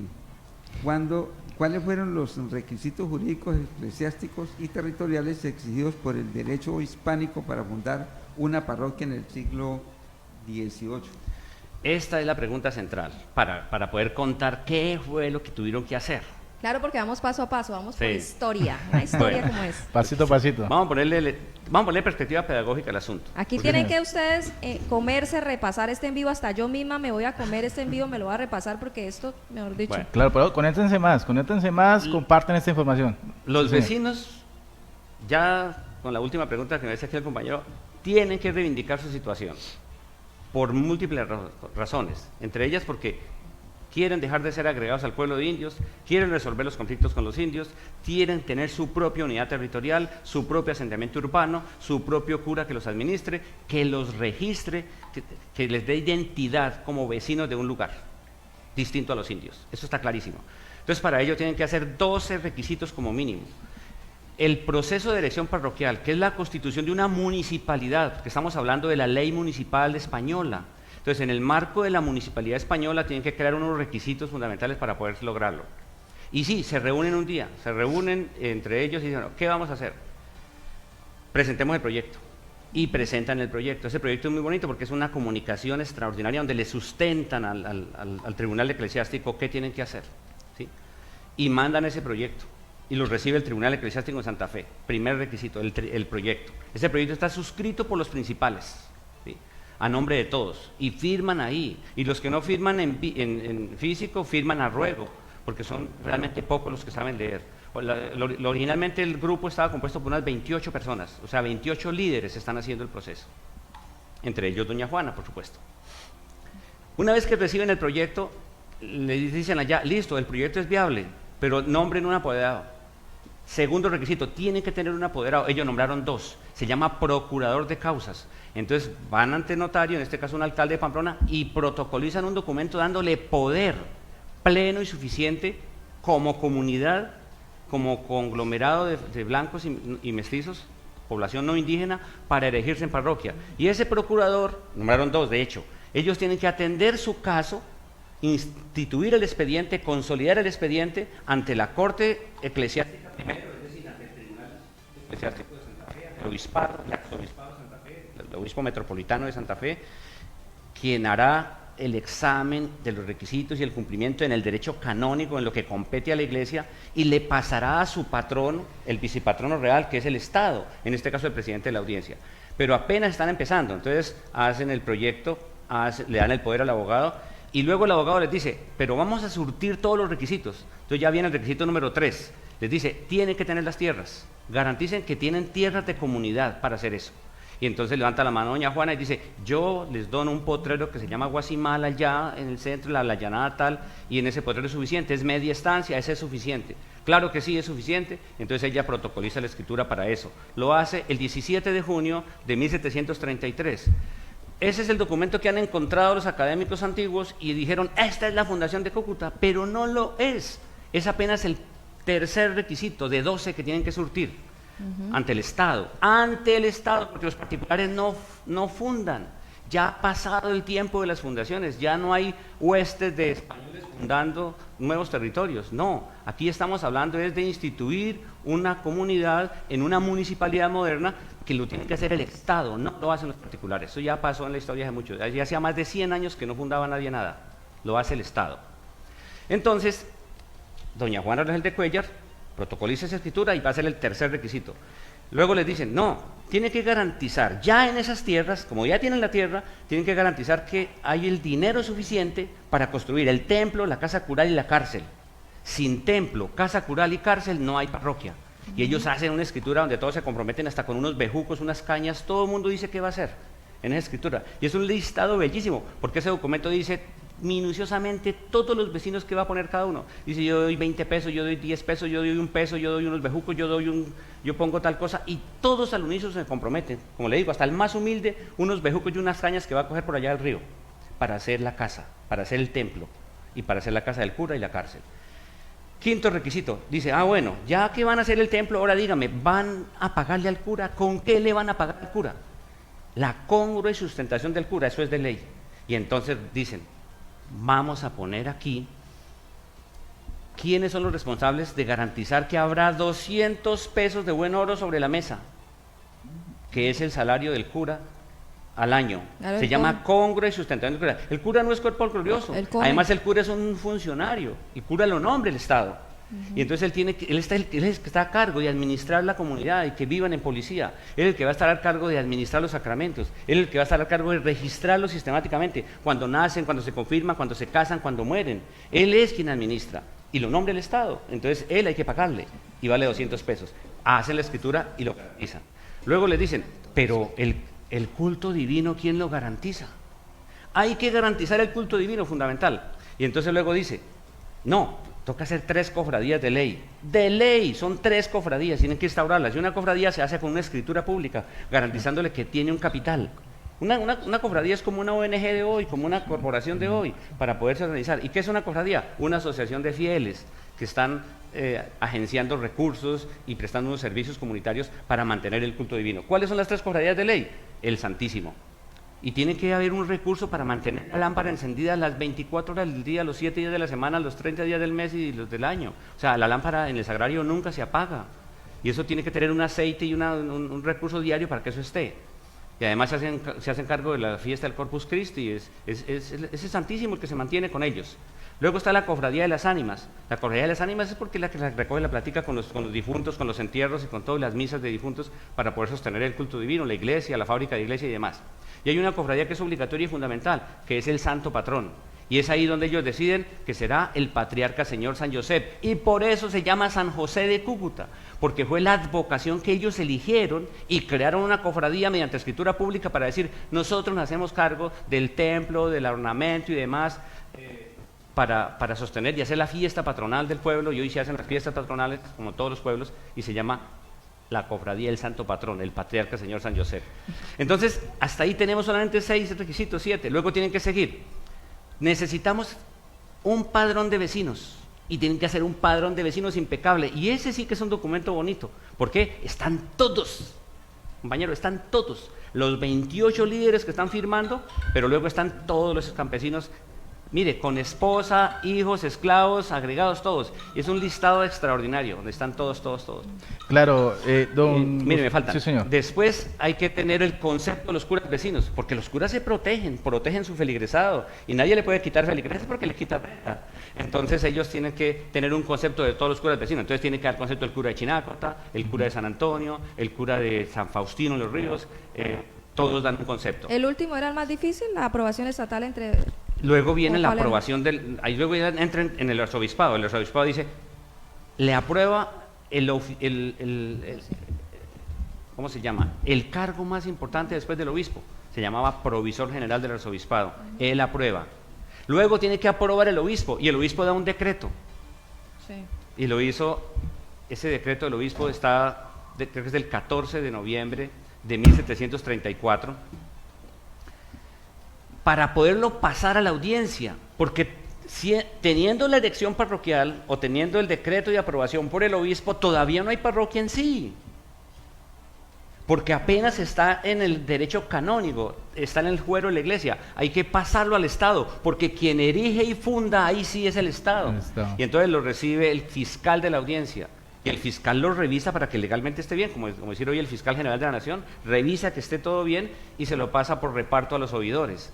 ¿cuáles fueron los requisitos jurídicos, eclesiásticos y territoriales exigidos por el derecho hispánico para fundar una parroquia en el siglo XVIII? Esta es la pregunta central, para poder contar qué fue lo que tuvieron que hacer. Claro, porque vamos paso a paso, vamos por Sí. historia, una historia Bueno. como es. Pasito a pasito. Vamos a ponerle perspectiva pedagógica al asunto. Aquí tienen que ustedes comerse, repasar este en vivo, hasta yo misma me voy a comer este en vivo, me lo voy a repasar porque esto, mejor dicho. Bueno. Claro, pero conéctense más, comparten esta información. Los Sí. vecinos, ya con la última pregunta que me decía aquí el compañero, tienen que reivindicar su situación por múltiples razones, entre ellas porque quieren dejar de ser agregados al pueblo de indios, quieren resolver los conflictos con los indios, quieren tener su propia unidad territorial, su propio asentamiento urbano, su propio cura que los administre, que los registre, que les dé identidad como vecinos de un lugar distinto a los indios. Eso está clarísimo. Entonces, para ello tienen que hacer 12 requisitos como mínimo. El proceso de elección parroquial, que es la constitución de una municipalidad, porque estamos hablando de la ley municipal española. Entonces, en el marco de la municipalidad española tienen que crear unos requisitos fundamentales para poder lograrlo. Y sí, se reúnen un día, se reúnen entre ellos y dicen, ¿qué vamos a hacer? Presentemos el proyecto. Y presentan el proyecto. Ese proyecto es muy bonito porque es una comunicación extraordinaria donde le sustentan al tribunal eclesiástico qué tienen que hacer, ¿sí? Y mandan ese proyecto. Y lo recibe el Tribunal Eclesiástico de Santa Fe. Primer requisito, el proyecto. Ese proyecto está suscrito por los principales, ¿sí? A nombre de todos, y firman ahí, y los que no firman en físico firman a ruego, porque son realmente pocos los que saben leer. Originalmente el grupo estaba compuesto por unas 28 personas, o sea, 28 líderes están haciendo el proceso, entre ellos doña Juana, por supuesto. Una vez que reciben el proyecto, le dicen allá, listo, el proyecto es viable, pero nombren un apoderado. Segundo requisito, tienen que tener un apoderado. Ellos nombraron 2, se llama procurador de causas. Entonces van ante notario, en este caso un alcalde de Pamplona, y protocolizan un documento dándole poder pleno y suficiente como comunidad, como conglomerado de blancos y mestizos, población no indígena, para erigirse en parroquia. Y ese procurador, nombraron 2 de hecho, ellos tienen que atender su caso, instituir el expediente, consolidar el expediente ante la Corte Eclesiástica primero, es decir, ante el Tribunal Eclesiástico de Santa Fe, el Obispado, el Arzobispado de Santa Fe, el Obispo Metropolitano de Santa Fe, quien hará el examen de los requisitos y el cumplimiento en el derecho canónico, en lo que compete a la Iglesia, y le pasará a su patrono, el vicepatrono real, que es el Estado, en este caso el presidente de la audiencia. pero apenas están empezando. Entonces hacen el proyecto, le dan el poder al abogado, y luego el abogado les dice, pero vamos a surtir todos los requisitos. Entonces ya viene el requisito número 3, les dice, tienen que tener las tierras, garanticen que tienen tierras de comunidad para hacer eso. Y entonces levanta la mano doña Juana y dice, yo les dono un potrero que se llama Guasimal allá en el centro, la llanada tal, y en ese potrero es suficiente, es media estancia, ese es suficiente. Claro que sí, es suficiente. Entonces ella protocoliza la escritura para eso. Lo hace el 17 de junio de 1733. Ese es el documento que han encontrado los académicos antiguos y dijeron, esta es la fundación de Cúcuta, pero no lo es. Es apenas el tercer requisito de 12 que tienen que surtir. Ante el Estado, porque los particulares no fundan. Ya ha pasado el tiempo de las fundaciones, ya no hay huestes de españoles fundando nuevos territorios. No, aquí estamos hablando es de instituir una comunidad en una municipalidad moderna que lo tiene que hacer el Estado, no lo hacen los particulares. Eso ya pasó en la historia de muchos, ya hacía más de 100 años que no fundaba nadie nada, lo hace el Estado. Entonces, doña Juana Rangel de Cuéllar protocoliza esa escritura y va a ser el tercer requisito. Luego les dicen, no, tiene que garantizar, ya en esas tierras, como ya tienen la tierra, tienen que garantizar que hay el dinero suficiente para construir el templo, la casa cural y la cárcel. Sin templo, casa cural y cárcel no hay parroquia. Y ellos hacen una escritura donde todos se comprometen hasta con unos bejucos, unas cañas, todo el mundo dice qué va a hacer en esa escritura. Y es un listado bellísimo, porque ese documento dice minuciosamente todos los vecinos que va a poner cada uno. Dice, yo doy 20 pesos, yo doy 10 pesos, yo doy 1 peso, yo doy unos bejucos, yo pongo tal cosa, y todos al unísono se comprometen, como le digo, hasta el más humilde, unos bejucos y unas cañas que va a coger por allá del río, para hacer la casa, para hacer el templo, y para hacer la casa del cura y la cárcel. Quinto requisito, dice, bueno, ya que van a hacer el templo, ahora dígame, ¿van a pagarle al cura? ¿Con qué le van a pagar al cura? La congrua y sustentación del cura, eso es de ley. Y entonces dicen, vamos a poner aquí quiénes son los responsables de garantizar que habrá 200 pesos de buen oro sobre la mesa, que es el salario del cura al año. Claro, se llama congrua y sustentación del cura. El cura no es cuerpo glorioso, además el cura es un funcionario, el cura lo nombra el Estado. Y entonces él es el que está a cargo de administrar la comunidad y que vivan en policía. Él es el que va a estar a cargo de administrar los sacramentos. Él es el que va a estar a cargo de registrarlos sistemáticamente, cuando nacen, cuando se confirman, cuando se casan, cuando mueren. Él es quien administra y lo nombra el Estado. Entonces él hay que pagarle y vale 200 pesos. Hacen la escritura y lo garantizan. Luego les dicen, pero el culto divino, ¿quién lo garantiza? Hay que garantizar el culto divino, fundamental. Y entonces luego dice, no, toca hacer 3 cofradías de ley. De ley, son 3 cofradías, tienen que instaurarlas. Y una cofradía se hace con una escritura pública, garantizándole que tiene un capital. Una cofradía es como una ONG de hoy, como una corporación de hoy, para poderse organizar. ¿Y qué es una cofradía? Una asociación de fieles que están agenciando recursos y prestando unos servicios comunitarios para mantener el culto divino. ¿Cuáles son las 3 cofradías de ley? El Santísimo. Y tiene que haber un recurso para mantener la lámpara encendida las 24 horas del día, los 7 días de la semana, los 30 días del mes y los del año. O sea, la lámpara en el sagrario nunca se apaga. Y eso tiene que tener un aceite y un recurso diario para que eso esté. Y además se hacen cargo de la fiesta del Corpus Christi. Es el Santísimo el que se mantiene con ellos. Luego está la Cofradía de las Ánimas. La Cofradía de las Ánimas es porque es la que recoge la plática con los difuntos, con los entierros y con todas las misas de difuntos para poder sostener el culto divino, la iglesia, la fábrica de iglesia y demás. Y hay una cofradía que es obligatoria y fundamental, que es el Santo Patrón. Y es ahí donde ellos deciden que será el Patriarca Señor San Josep. Y por eso se llama San José de Cúcuta, porque fue la advocación que ellos eligieron y crearon una cofradía mediante escritura pública para decir, nosotros nos hacemos cargo del templo, del ornamento y demás, para sostener y hacer la fiesta patronal del pueblo. Y hoy se hacen las fiestas patronales, como todos los pueblos, y se llama la cofradía del Santo Patrón, el Patriarca Señor San José. Entonces, hasta ahí tenemos solamente 6 requisitos, 7. Luego tienen que seguir. Necesitamos un padrón de vecinos, y tienen que hacer un padrón de vecinos impecable. Y ese sí que es un documento bonito. ¿Por qué? Están todos, compañeros, están todos. Los 28 líderes que están firmando, pero luego están todos los campesinos Mire, con esposa, hijos, esclavos, agregados, todos. Y es un listado extraordinario, donde están todos. Claro, Mire, me faltan. Sí, señor. Después hay que tener el concepto de los curas vecinos, porque los curas se protegen su feligresado, y nadie le puede quitar feligreses porque le quita renta. Entonces ellos tienen que tener un concepto de todos los curas vecinos. Entonces tiene que dar concepto del cura de Chinácota, el cura de San Antonio, el cura de San Faustino en los Ríos, todos dan un concepto. El último era el más difícil, la aprobación estatal entre... Luego viene la ¿Cuál era? aprobación ahí luego ya entran en el arzobispado. El arzobispado dice, le aprueba ¿cómo se llama? El cargo más importante después del obispo. Se llamaba provisor general del arzobispado. Él aprueba. Luego tiene que aprobar el obispo, y el obispo da un decreto. Sí. Y lo hizo, ese decreto del obispo creo que es del 14 de noviembre de 1734, para poderlo pasar a la audiencia, porque teniendo la elección parroquial o teniendo el decreto de aprobación por el obispo, todavía no hay parroquia en sí, porque apenas está en el derecho canónico, está en el fuero de la iglesia, hay que pasarlo al Estado, porque quien erige y funda, ahí sí es el Estado. Y entonces lo recibe el fiscal de la audiencia, y el fiscal lo revisa para que legalmente esté bien, como decir hoy el fiscal general de la Nación, revisa que esté todo bien y se lo pasa por reparto a los oidores.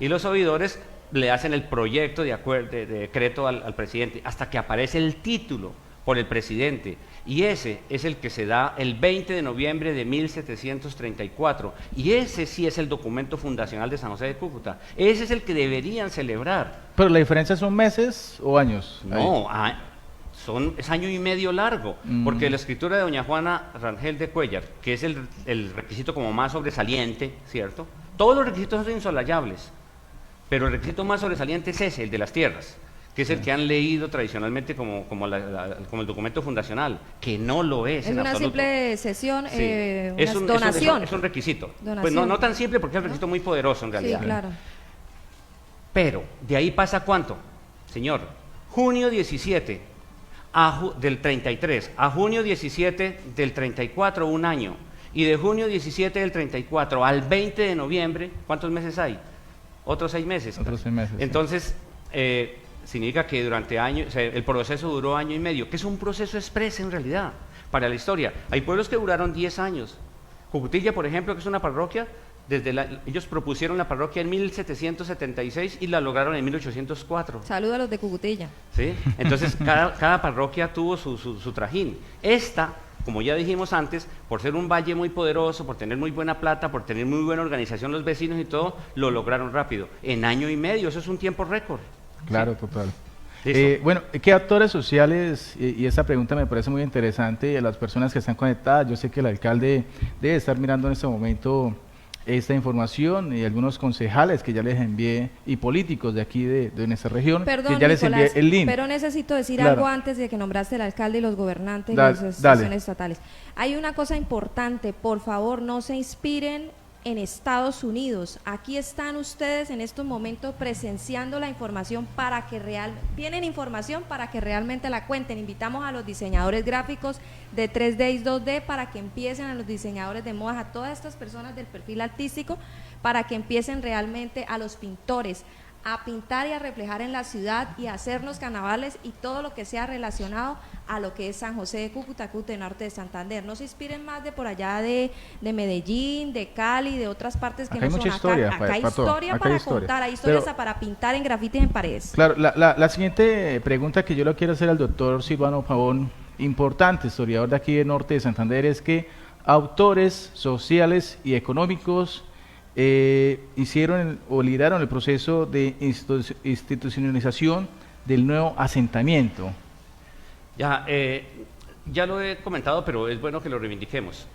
Y los oidores le hacen el proyecto de decreto al presidente, hasta que aparece el título por el presidente, y ese es el que se da el 20 de noviembre de 1734, y ese sí es el documento fundacional de San José de Cúcuta, ese es el que deberían celebrar. Pero la diferencia son meses o años. No, es año y medio largo, porque la escritura de doña Juana Rangel de Cuellar, que es el requisito como más sobresaliente, ¿cierto? Todos los requisitos son insolayables, pero el requisito más sobresaliente es ese, el de las tierras, que es el que han leído tradicionalmente como el documento fundacional, que no lo es en una absoluto. Simple cesión, Sí. donación. Es un requisito. Donación. Pues no tan simple, porque es un requisito muy poderoso en realidad. Sí, claro. Pero, ¿de ahí pasa cuánto? Señor, junio 17 del 33 a junio 17 del 34, un año. Y de junio 17 del 34 al 20 de noviembre, ¿cuántos meses hay? Otros 6 meses. Otros 6 meses. Entonces, significa que durante años, o sea, el proceso duró año y medio, que es un proceso expreso en realidad para la historia. Hay pueblos que duraron 10 años. Cucutilla, por ejemplo, que es una parroquia, ellos propusieron la parroquia en 1776 y la lograron en 1804. Saludos a los de Cucutilla. ¿Sí? Entonces, cada parroquia tuvo su trajín. Esta, como ya dijimos antes, por ser un valle muy poderoso, por tener muy buena plata, por tener muy buena organización los vecinos y todo, lo lograron rápido. En año y medio, eso es un tiempo récord. Claro, ¿sí? total. Listo. Bueno, ¿qué actores sociales, y esta pregunta me parece muy interesante, a las personas que están conectadas, yo sé que el alcalde debe estar mirando en este momento esta información, y algunos concejales que ya les envié, y políticos de aquí de nuestra región, Perdón, que ya les Nicolás, envié el link. pero necesito decir Claro. algo antes de que nombraste el alcalde y los gobernantes y Dale, las dale. instituciones estatales. Hay una cosa importante, por favor, no se inspiren en Estados Unidos. Aquí están ustedes en estos momentos presenciando la información tienen información para que realmente la cuenten. Invitamos a los diseñadores gráficos de 3D y 2D para que empiecen, a los diseñadores de modas, a todas estas personas del perfil artístico, para que empiecen realmente, a los pintores, a pintar y a reflejar en la ciudad y a hacernos carnavales y todo lo que sea relacionado a lo que es San José de Cúcuta, Cúcuta, norte de Santander. No se inspiren más de por allá de Medellín, de Cali, de otras partes que Acá no hay son mucha historia, acá hay para todo. historia Acá para hay historia. contar, hay historias Pero- para pintar en grafitis en paredes. Claro, la siguiente pregunta que yo le quiero hacer al doctor Silvano Pavón, importante, historiador de aquí del norte de Santander, es que autores sociales y económicos hicieron o lideraron el proceso de institucionalización del nuevo asentamiento. Ya lo he comentado, pero es bueno que lo reivindiquemos.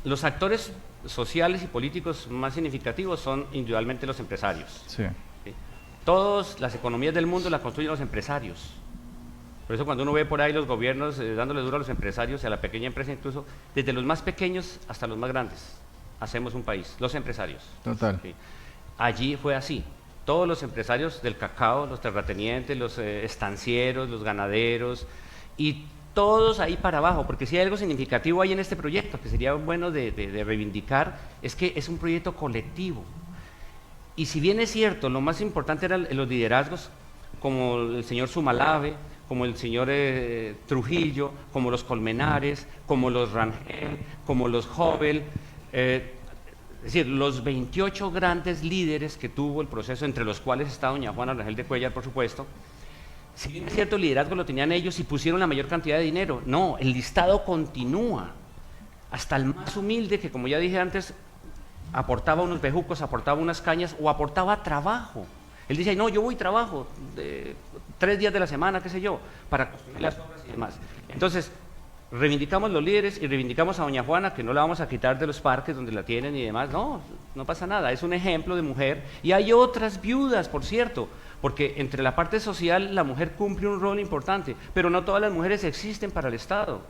Los actores sociales y políticos más significativos son individualmente los empresarios. Sí. ¿Sí? Todas las economías del mundo las construyen los empresarios. Por eso cuando uno ve por ahí los gobiernos dándole duro a los empresarios y a la pequeña empresa incluso, desde los más pequeños hasta los más grandes, hacemos un país, los empresarios. Total. ¿Sí? Allí fue así. Todos los empresarios del cacao, los terratenientes, los estancieros, los ganaderos, y todos ahí para abajo, porque si hay algo significativo ahí en este proyecto, que sería bueno de reivindicar, es que es un proyecto colectivo. Y si bien es cierto, lo más importante eran los liderazgos, como el señor Sumalave, como el señor Trujillo, como los Colmenares, como los Rangel, como los Jovel, es decir, los 28 grandes líderes que tuvo el proceso, entre los cuales está doña Juana Rangel de Cuellar, por supuesto. Si bien es cierto, el liderazgo lo tenían ellos y pusieron la mayor cantidad de dinero, no, el listado continúa, hasta el más humilde que, como ya dije antes, aportaba unos bejucos, aportaba unas cañas o aportaba trabajo. Él dice, no, yo voy y trabajo 3 días de la semana, qué sé yo, para construir las obras y demás. Entonces, reivindicamos los líderes y reivindicamos a doña Juana, que no la vamos a quitar de los parques donde la tienen y demás. No, no pasa nada, es un ejemplo de mujer. Y hay otras viudas, por cierto, porque entre la parte social la mujer cumple un rol importante, pero no todas las mujeres existen para el Estado.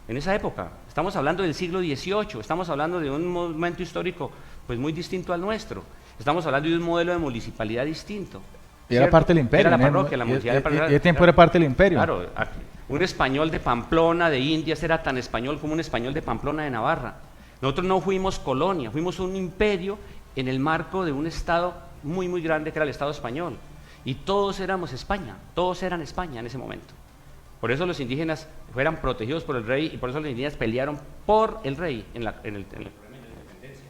En esa época, estamos hablando del siglo XVIII, estamos hablando de un momento histórico pues muy distinto al nuestro, estamos hablando de un modelo de municipalidad distinto. Y era parte del imperio. Era la parroquia, la municipalidad. Y el tiempo era parte del imperio. Claro, un español de Pamplona, de Indias, era tan español como un español de Pamplona, de Navarra. Nosotros no fuimos colonia, fuimos un imperio en el marco de un estado muy, muy grande que era el Estado español. Y todos éramos España, todos eran España en ese momento. Por eso los indígenas fueran protegidos por el rey y por eso los indígenas pelearon por el rey en el problema de la independencia.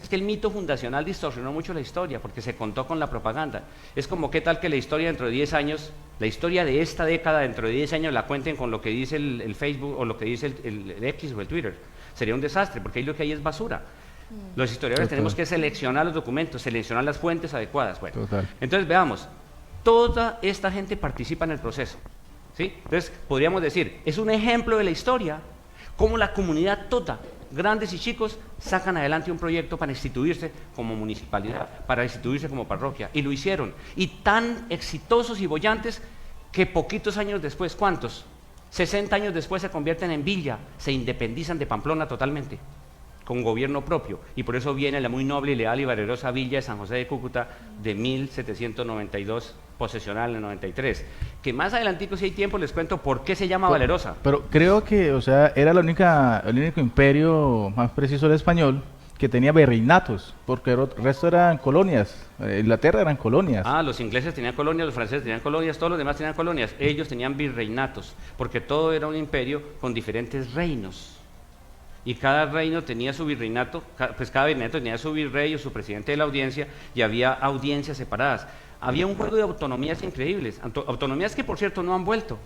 Es que el mito fundacional distorsionó mucho la historia porque se contó con la propaganda. Es como qué tal que la historia dentro de 10 años, la historia de esta década dentro de 10 años la cuenten con lo que dice el Facebook o lo que dice el X o el Twitter. Sería un desastre porque ahí lo que hay es basura. Los historiadores tenemos que seleccionar los documentos, seleccionar las fuentes adecuadas. Bueno, entonces veamos, toda esta gente participa en el proceso. ¿Sí? Entonces, podríamos decir, es un ejemplo de la historia, cómo la comunidad toda, grandes y chicos, sacan adelante un proyecto para instituirse como municipalidad, para instituirse como parroquia, y lo hicieron. Y tan exitosos y bollantes que poquitos años después, ¿cuántos? 60 años después se convierten en villa, se independizan de Pamplona totalmente, con gobierno propio, y por eso viene la muy noble y leal y valerosa villa de San José de Cúcuta de 1792, posesional en el 93, que más adelantico, si hay tiempo, les cuento por qué se llama valerosa. Pero creo que, o sea, era el único imperio, más preciso, el español, que tenía virreinatos, porque el resto eran colonias. Inglaterra eran colonias. Ah, los ingleses tenían colonias, los franceses tenían colonias, todos los demás tenían colonias. Ellos tenían virreinatos, porque todo era un imperio con diferentes reinos. Y cada reino tenía su virreinato, pues cada virreinato tenía su virrey o su presidente de la audiencia, y había audiencias separadas. Había un juego de autonomías increíbles, autonomías que por cierto no han vuelto,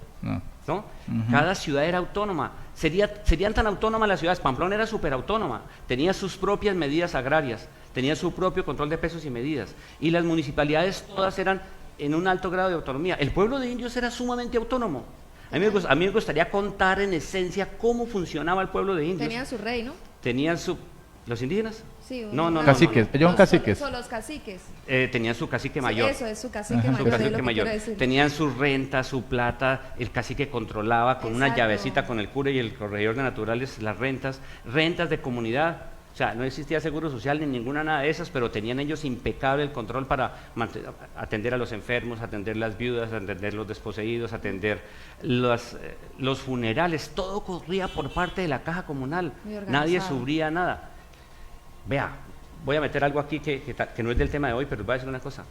¿no? Cada ciudad era autónoma, serían tan autónomas las ciudades. Pamplona era súper autónoma, tenía sus propias medidas agrarias, tenía su propio control de pesos y medidas, y las municipalidades todas eran en un alto grado de autonomía. El pueblo de indios era sumamente autónomo. A mí me gustaría contar en esencia cómo funcionaba el pueblo de indios. Tenían su rey, ¿no? Tenían su... ¿Los indígenas? Sí, no. Caciques, ellos son caciques. Son los caciques. Tenían su cacique mayor. Sí, eso es su cacique mayor. Su cacique mayor. Tenían su renta, su plata, el cacique controlaba con una llavecita con el cura y el corregidor de naturales las rentas de comunidad. O sea, no existía seguro social ni ninguna nada de esas, pero tenían ellos impecable el control para atender a los enfermos, atender las viudas, atender los desposeídos, atender los funerales. Todo corría por parte de la caja comunal. Nadie sufría nada. Vea, voy a meter algo aquí que no es del tema de hoy, pero les voy a decir una cosa.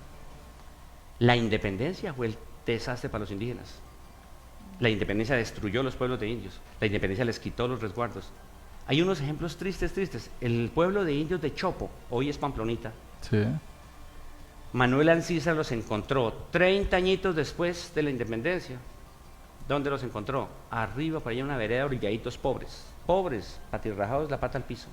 La independencia fue el desastre para los indígenas. La independencia destruyó los pueblos de indios. La independencia les quitó los resguardos. Hay unos ejemplos tristes. El pueblo de indios de Chopo, hoy es Pamplonita. Sí. Manuel Ancísar los encontró 30 añitos después de la independencia. ¿Dónde los encontró? Arriba, por allá, una vereda, orilladitos pobres, patirrajados la pata al piso,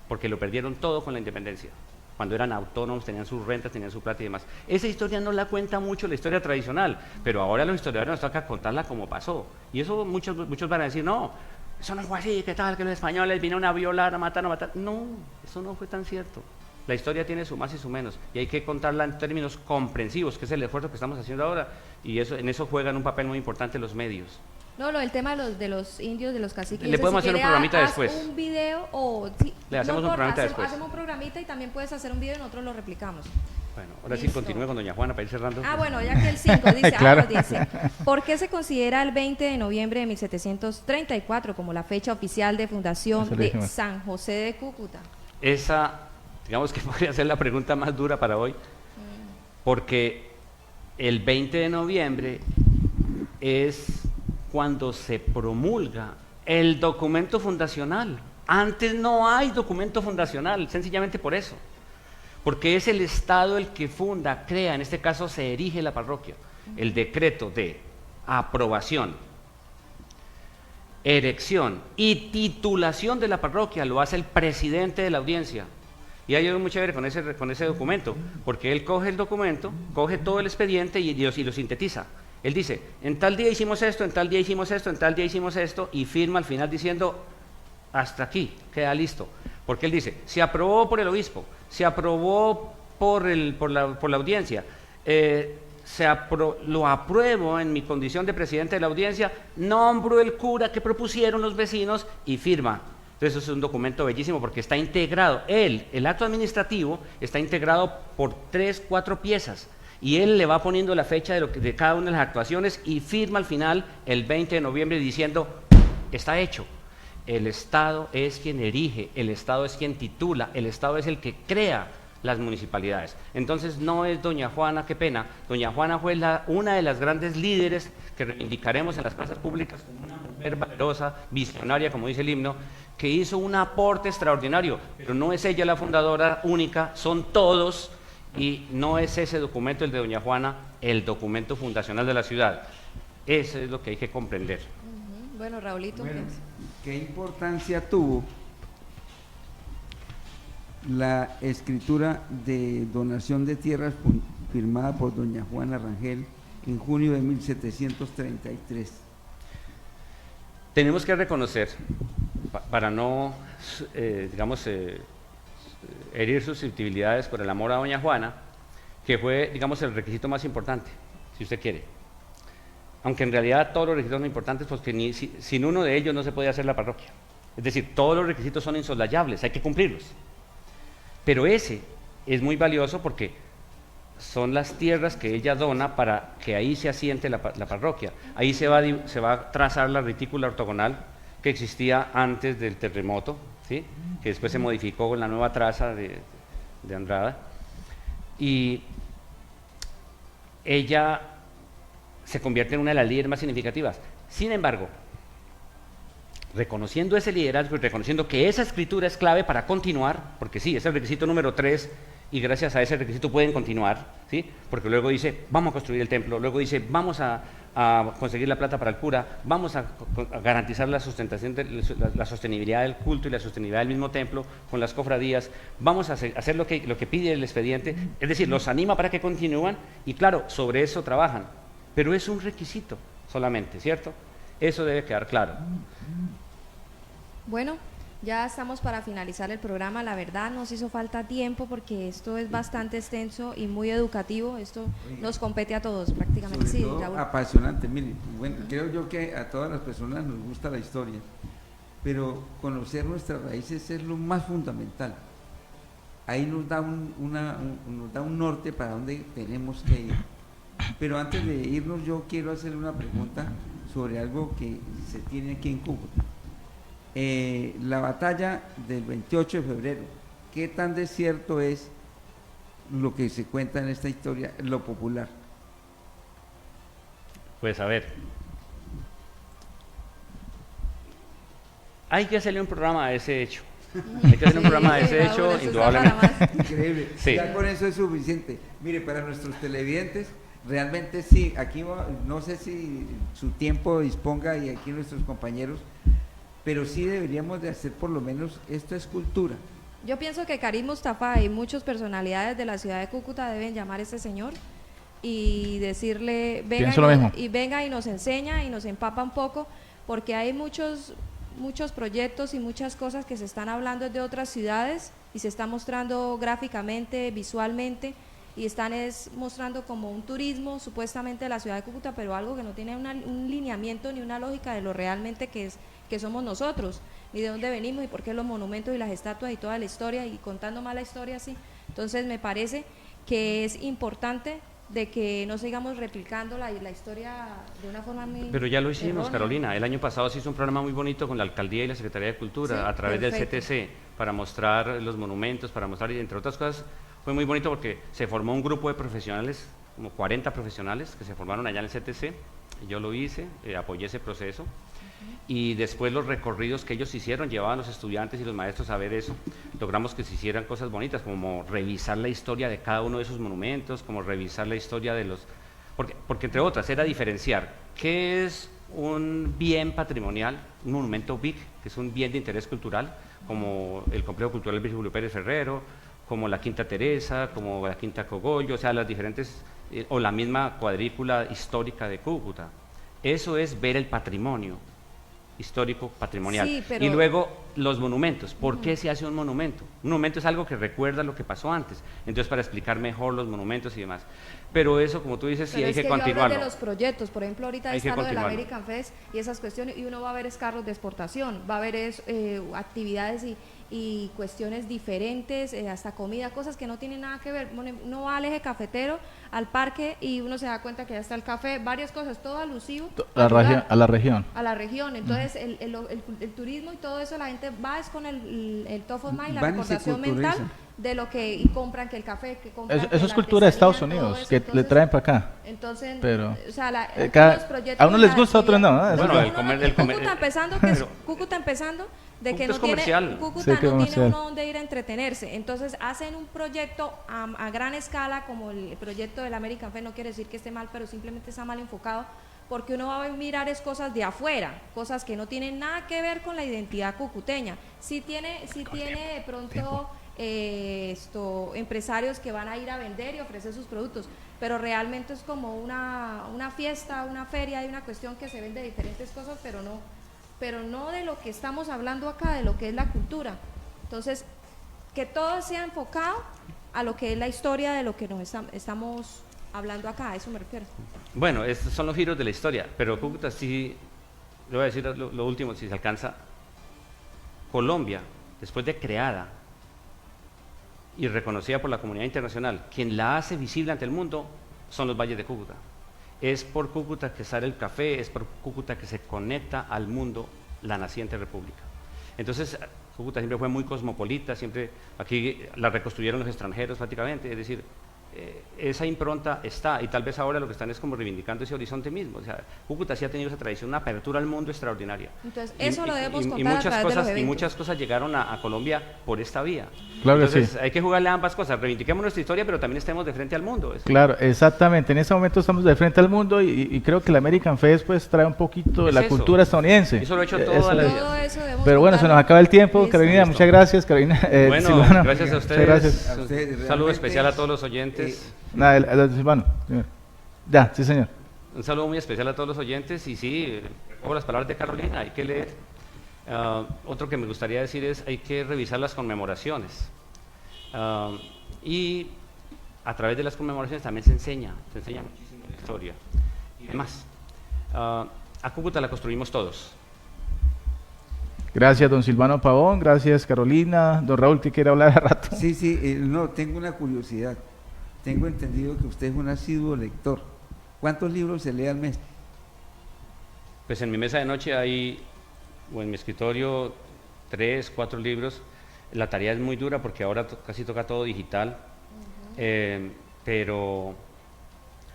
porque lo perdieron todo con la independencia. Cuando eran autónomos, tenían sus rentas, tenían su plata y demás. Esa historia no la cuenta mucho la historia tradicional, pero ahora a los historiadores nos toca contarla como pasó. Y eso muchos van a decir, no, eso no fue así, ¿qué tal? Que los españoles vinieron a violar, a matar. No, eso no fue tan cierto. La historia tiene su más y su menos, y hay que contarla en términos comprensivos, que es el esfuerzo que estamos haciendo ahora, y en eso juegan un papel muy importante los medios. No, el tema de los indios, de los caciques. Le podemos hacer un programita después. Un video o... Sí, le hacemos un programita después. Hacemos un programita y también puedes hacer un video y nosotros lo replicamos. Bueno, ahora sí continúe con doña Juana para ir cerrando. Bueno, ya que el 5 dice, claro. Dice, ¿por qué se considera el 20 de noviembre de 1734 como la fecha oficial de fundación de San José de Cúcuta? Esa digamos que podría ser la pregunta más dura para hoy, porque el 20 de noviembre es cuando se promulga el documento fundacional. Antes no hay documento fundacional, sencillamente por eso. Porque es el Estado el que funda, crea, en este caso se erige la parroquia. El decreto de aprobación, erección y titulación de la parroquia lo hace el presidente de la audiencia. Y hay algo muy chévere con ese documento, porque él coge el documento, coge todo el expediente y lo sintetiza. Él dice, en tal día hicimos esto, en tal día hicimos esto, en tal día hicimos esto, y firma al final diciendo, hasta aquí, queda listo. Porque él dice, se aprobó por el obispo, se aprobó por la audiencia, lo apruebo en mi condición de presidente de la audiencia, nombro el cura que propusieron los vecinos y firma. Entonces eso es un documento bellísimo porque está integrado, el acto administrativo está integrado por 3, 4 piezas y él le va poniendo la fecha de cada una de las actuaciones y firma al final el 20 de noviembre diciendo, está hecho. El Estado es quien erige, el Estado es quien titula, el Estado es el que crea las municipalidades. Entonces no es doña Juana, qué pena, doña Juana fue una de las grandes líderes que reivindicaremos en las plazas públicas como una mujer valerosa, visionaria, como dice el himno, que hizo un aporte extraordinario, pero no es ella la fundadora única, son todos, y no es ese documento, el de doña Juana, el documento fundacional de la ciudad. Eso es lo que hay que comprender. Bueno, Raulito. Bueno, ¿qué importancia tuvo la escritura de donación de tierras firmada por doña Juana Rangel en junio de 1733? Tenemos que reconocer, para no, herir susceptibilidades por el amor a doña Juana, que fue, digamos, el requisito más importante, si usted quiere. Aunque en realidad todos los requisitos son importantes porque sin uno de ellos no se puede hacer la parroquia. Es decir, todos los requisitos son insoslayables, hay que cumplirlos. Pero ese es muy valioso porque son las tierras que ella dona para que ahí se asiente la parroquia. Ahí se va a trazar la retícula ortogonal que existía antes del terremoto, ¿sí? Que después se modificó con la nueva traza de Andrada. Y ella se convierte en una de las líderes más significativas. Sin embargo, reconociendo ese liderazgo y reconociendo que esa escritura es clave para continuar, porque sí, es el requisito número 3 y gracias a ese requisito pueden continuar, ¿sí? Porque luego dice, vamos a construir el templo, luego dice, vamos a conseguir la plata para el cura, vamos a garantizar la sustentación, la sostenibilidad del culto y la sostenibilidad del mismo templo con las cofradías, vamos a hacer lo que pide el expediente, es decir, los anima para que continúen y claro, sobre eso trabajan, pero es un requisito solamente, ¿cierto? Eso debe quedar claro. Bueno, ya estamos para finalizar el programa. La verdad nos hizo falta tiempo porque esto es bastante extenso y muy educativo. Esto nos compete a todos prácticamente. Sobre Sí, todo Raúl. apasionante. Mire, bueno, creo yo que a todas las personas nos gusta la historia, pero conocer nuestras raíces es lo más fundamental. Ahí nos da nos da un norte para dónde tenemos que ir. Pero antes de irnos yo quiero hacerle una pregunta sobre algo que se tiene aquí en Cúcuta. La batalla del 28 de febrero, ¿qué tan desierto es lo que se cuenta en esta historia, lo popular? Pues a ver, hay que hacerle un programa a ese hecho. Hay que hacerle un programa a ese Raúl, hecho, eso está indudablemente. para más. Increíble, Sí. ya con eso es suficiente. Mire, para nuestros televidentes, realmente sí, aquí no sé si su tiempo disponga y aquí nuestros compañeros, pero sí deberíamos de hacer por lo menos esto es cultura. Yo pienso que Karim Mustafa y muchas personalidades de la ciudad de Cúcuta deben llamar a este señor y decirle, Pienso lo mismo. venga y nos enseña y nos empapa un poco, porque hay muchos proyectos y muchas cosas que se están hablando de otras ciudades y se está mostrando gráficamente, visualmente, y están mostrando como un turismo supuestamente de la ciudad de Cúcuta, pero algo que no tiene un lineamiento ni una lógica de lo realmente que somos nosotros, ni de dónde venimos y por qué los monumentos y las estatuas y toda la historia y contando más la historia así. Entonces me parece que es importante de que no sigamos replicando la historia de una forma muy Pero ya lo hicimos, errónea. Carolina. El año pasado se hizo un programa muy bonito con la Alcaldía y la Secretaría de Cultura Sí, a través perfecto. del CTC para mostrar los monumentos, para mostrar, y entre otras cosas, fue muy bonito porque se formó un grupo de profesionales, como 40 profesionales que se formaron allá en el CTC. Yo lo hice, apoyé ese proceso. Y después los recorridos que ellos hicieron llevaban a los estudiantes y los maestros a ver eso. Logramos que se hicieran cosas bonitas, como revisar la historia de cada uno de esos monumentos, como revisar la historia de los... Porque entre otras era diferenciar qué es un bien patrimonial, un monumento BIC, que es un bien de interés cultural, como el Complejo Cultural Virgilio Pérez Ferrero, como la Quinta Teresa, como la Quinta Cogollo, o sea, las diferentes, o la misma cuadrícula histórica de Cúcuta. Eso es ver el patrimonio histórico patrimonial. Sí, pero- Y luego los monumentos. ¿Por qué se hace un monumento? Un monumento es algo que recuerda lo que pasó antes. Entonces, para explicar mejor los monumentos y demás. Pero eso, como tú dices, sí Pero hay es que yo hablo continuarlo. de los proyectos, por ejemplo, ahorita Hay que está lo del continuarlo. American Fest y esas cuestiones, y uno va a ver carros de exportación, va a ver actividades y cuestiones diferentes, hasta comida, cosas que no tienen nada que ver. Uno va al eje cafetero, al parque, y uno se da cuenta que ya está el café, varias cosas, todo alusivo al lugar, A la región. a la región. Entonces, el turismo y todo eso, la gente va es con el top of mind, la Van y se recordación mental culturizan. de lo que y compran, que el café, que compran Eso que es la cultura de Estados artesanía, todo Unidos, eso. que le Entonces, traen para acá. entonces, Pero, o sea, cada- los proyectos a unos les de gusta, a otros no, actividad- ¿no? Bueno, el comer- el comer- Cúcuta empezando, que es pero- Cúcuta empezando, de que Cúcuta no es comercial. tiene, Cúcuta Sí, que no comercial. tiene uno donde ir a entretenerse. Entonces hacen un proyecto a gran escala, como el proyecto del American Fest. No quiere decir que esté mal, pero simplemente está mal enfocado, porque uno va a mirar es cosas de afuera, cosas que no tienen nada que ver con la identidad cucuteña. Sí tiene de pronto empresarios que van a ir a vender y ofrecer sus productos, pero realmente es como una fiesta, una feria, hay una cuestión que se vende diferentes cosas, pero no de lo que estamos hablando acá, de lo que es la cultura. Entonces, que todo sea enfocado a lo que es la historia de lo que nos estamos hablando acá, a eso me refiero. Bueno, estos son los giros de la historia, pero Cúcuta sí, le voy a decir lo último, si se alcanza. Colombia, después de creada y reconocida por la comunidad internacional, quien la hace visible ante el mundo son los valles de Cúcuta. Es por Cúcuta que sale el café, es por Cúcuta que se conecta al mundo la naciente república. Entonces, Cúcuta siempre fue muy cosmopolita, siempre aquí la reconstruyeron los extranjeros prácticamente, es decir, esa impronta está, y tal vez ahora lo que están es como reivindicando ese horizonte mismo. O sea, Cúcuta sí ha tenido esa tradición, una apertura al mundo extraordinaria. Entonces, Y- eso lo y- debemos y contar a muchas través de cosas, los y eventos. muchas cosas llegaron a Colombia por esta vía. Claro que Entonces, sí. hay que jugarle a ambas cosas, reivindiquemos nuestra historia, pero también estemos de frente al mundo. Claro, exactamente. En este momento estamos de frente al mundo y creo que el American Fest pues trae un poquito de Es la eso. cultura estadounidense. Eso lo he hecho Eso toda la es. vida. Todo eso debemos Pero bueno, se nos contarlo. acaba el tiempo, Listo. Carolina. Listo. Muchas gracias, Carolina. Bueno, Silvano. gracias a Muchas ustedes. gracias. A ustedes, Un saludo realmente, especial a todos los oyentes. Nada, Silvano. Señor. Ya, sí, señor. Un saludo muy especial a todos los oyentes y sí, recojo las palabras de Carolina, hay que leer. Otro que me gustaría decir es, hay que revisar las conmemoraciones. Y a través de las conmemoraciones también se enseña muchísimo la historia y demás. A Cúcuta la construimos todos. Gracias, don Silvano Pavón. Gracias, Carolina. Don Raúl, que quiere hablar a rato. Sí, sí, no, tengo una curiosidad. Tengo entendido que usted es un asiduo lector. ¿Cuántos libros se lee al mes? Pues en mi mesa de noche hay, o en mi escritorio, 3, 4 libros. La tarea es muy dura porque ahora casi toca todo digital, pero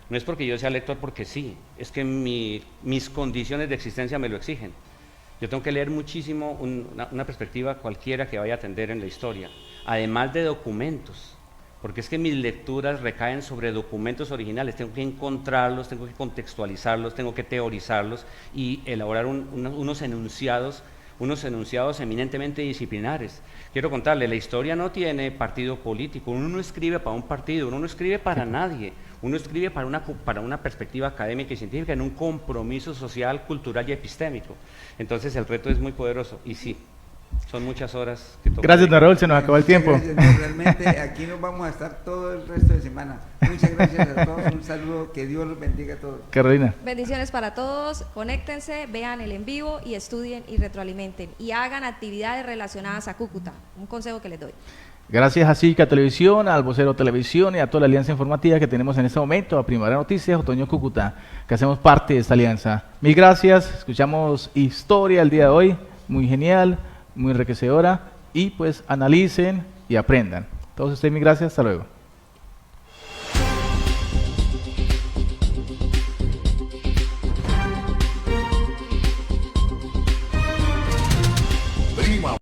no es porque yo sea lector porque sí, es que mis condiciones de existencia me lo exigen. Yo tengo que leer muchísimo una perspectiva cualquiera que vaya a atender en la historia, además de documentos, porque es que mis lecturas recaen sobre documentos originales, tengo que encontrarlos, tengo que contextualizarlos, tengo que teorizarlos y elaborar unos enunciados eminentemente disciplinares. Quiero contarle, la historia no tiene partido político, uno no escribe para un partido, uno no escribe para nadie, uno escribe para una perspectiva académica y científica en un compromiso social, cultural y epistémico. Entonces el reto es muy poderoso y sí, Son muchas horas que toca. Gracias, don Raúl, se nos acabó el tiempo. Gracias, no, realmente aquí nos vamos a estar todo el resto de semana. Muchas gracias a todos, un saludo, que Dios los bendiga a todos. Carolina. Bendiciones para todos, conéctense, vean el en vivo y estudien y retroalimenten y hagan actividades relacionadas a Cúcuta, un consejo que les doy. Gracias a Cica Televisión, al Vocero Televisión y a toda la alianza informativa que tenemos en este momento, a Primavera Noticias, Otoño Cúcuta, que hacemos parte de esta alianza. Mil gracias, escuchamos historia el día de hoy, muy genial, muy enriquecedora, y pues analicen y aprendan. Todos ustedes, mil gracias, hasta luego.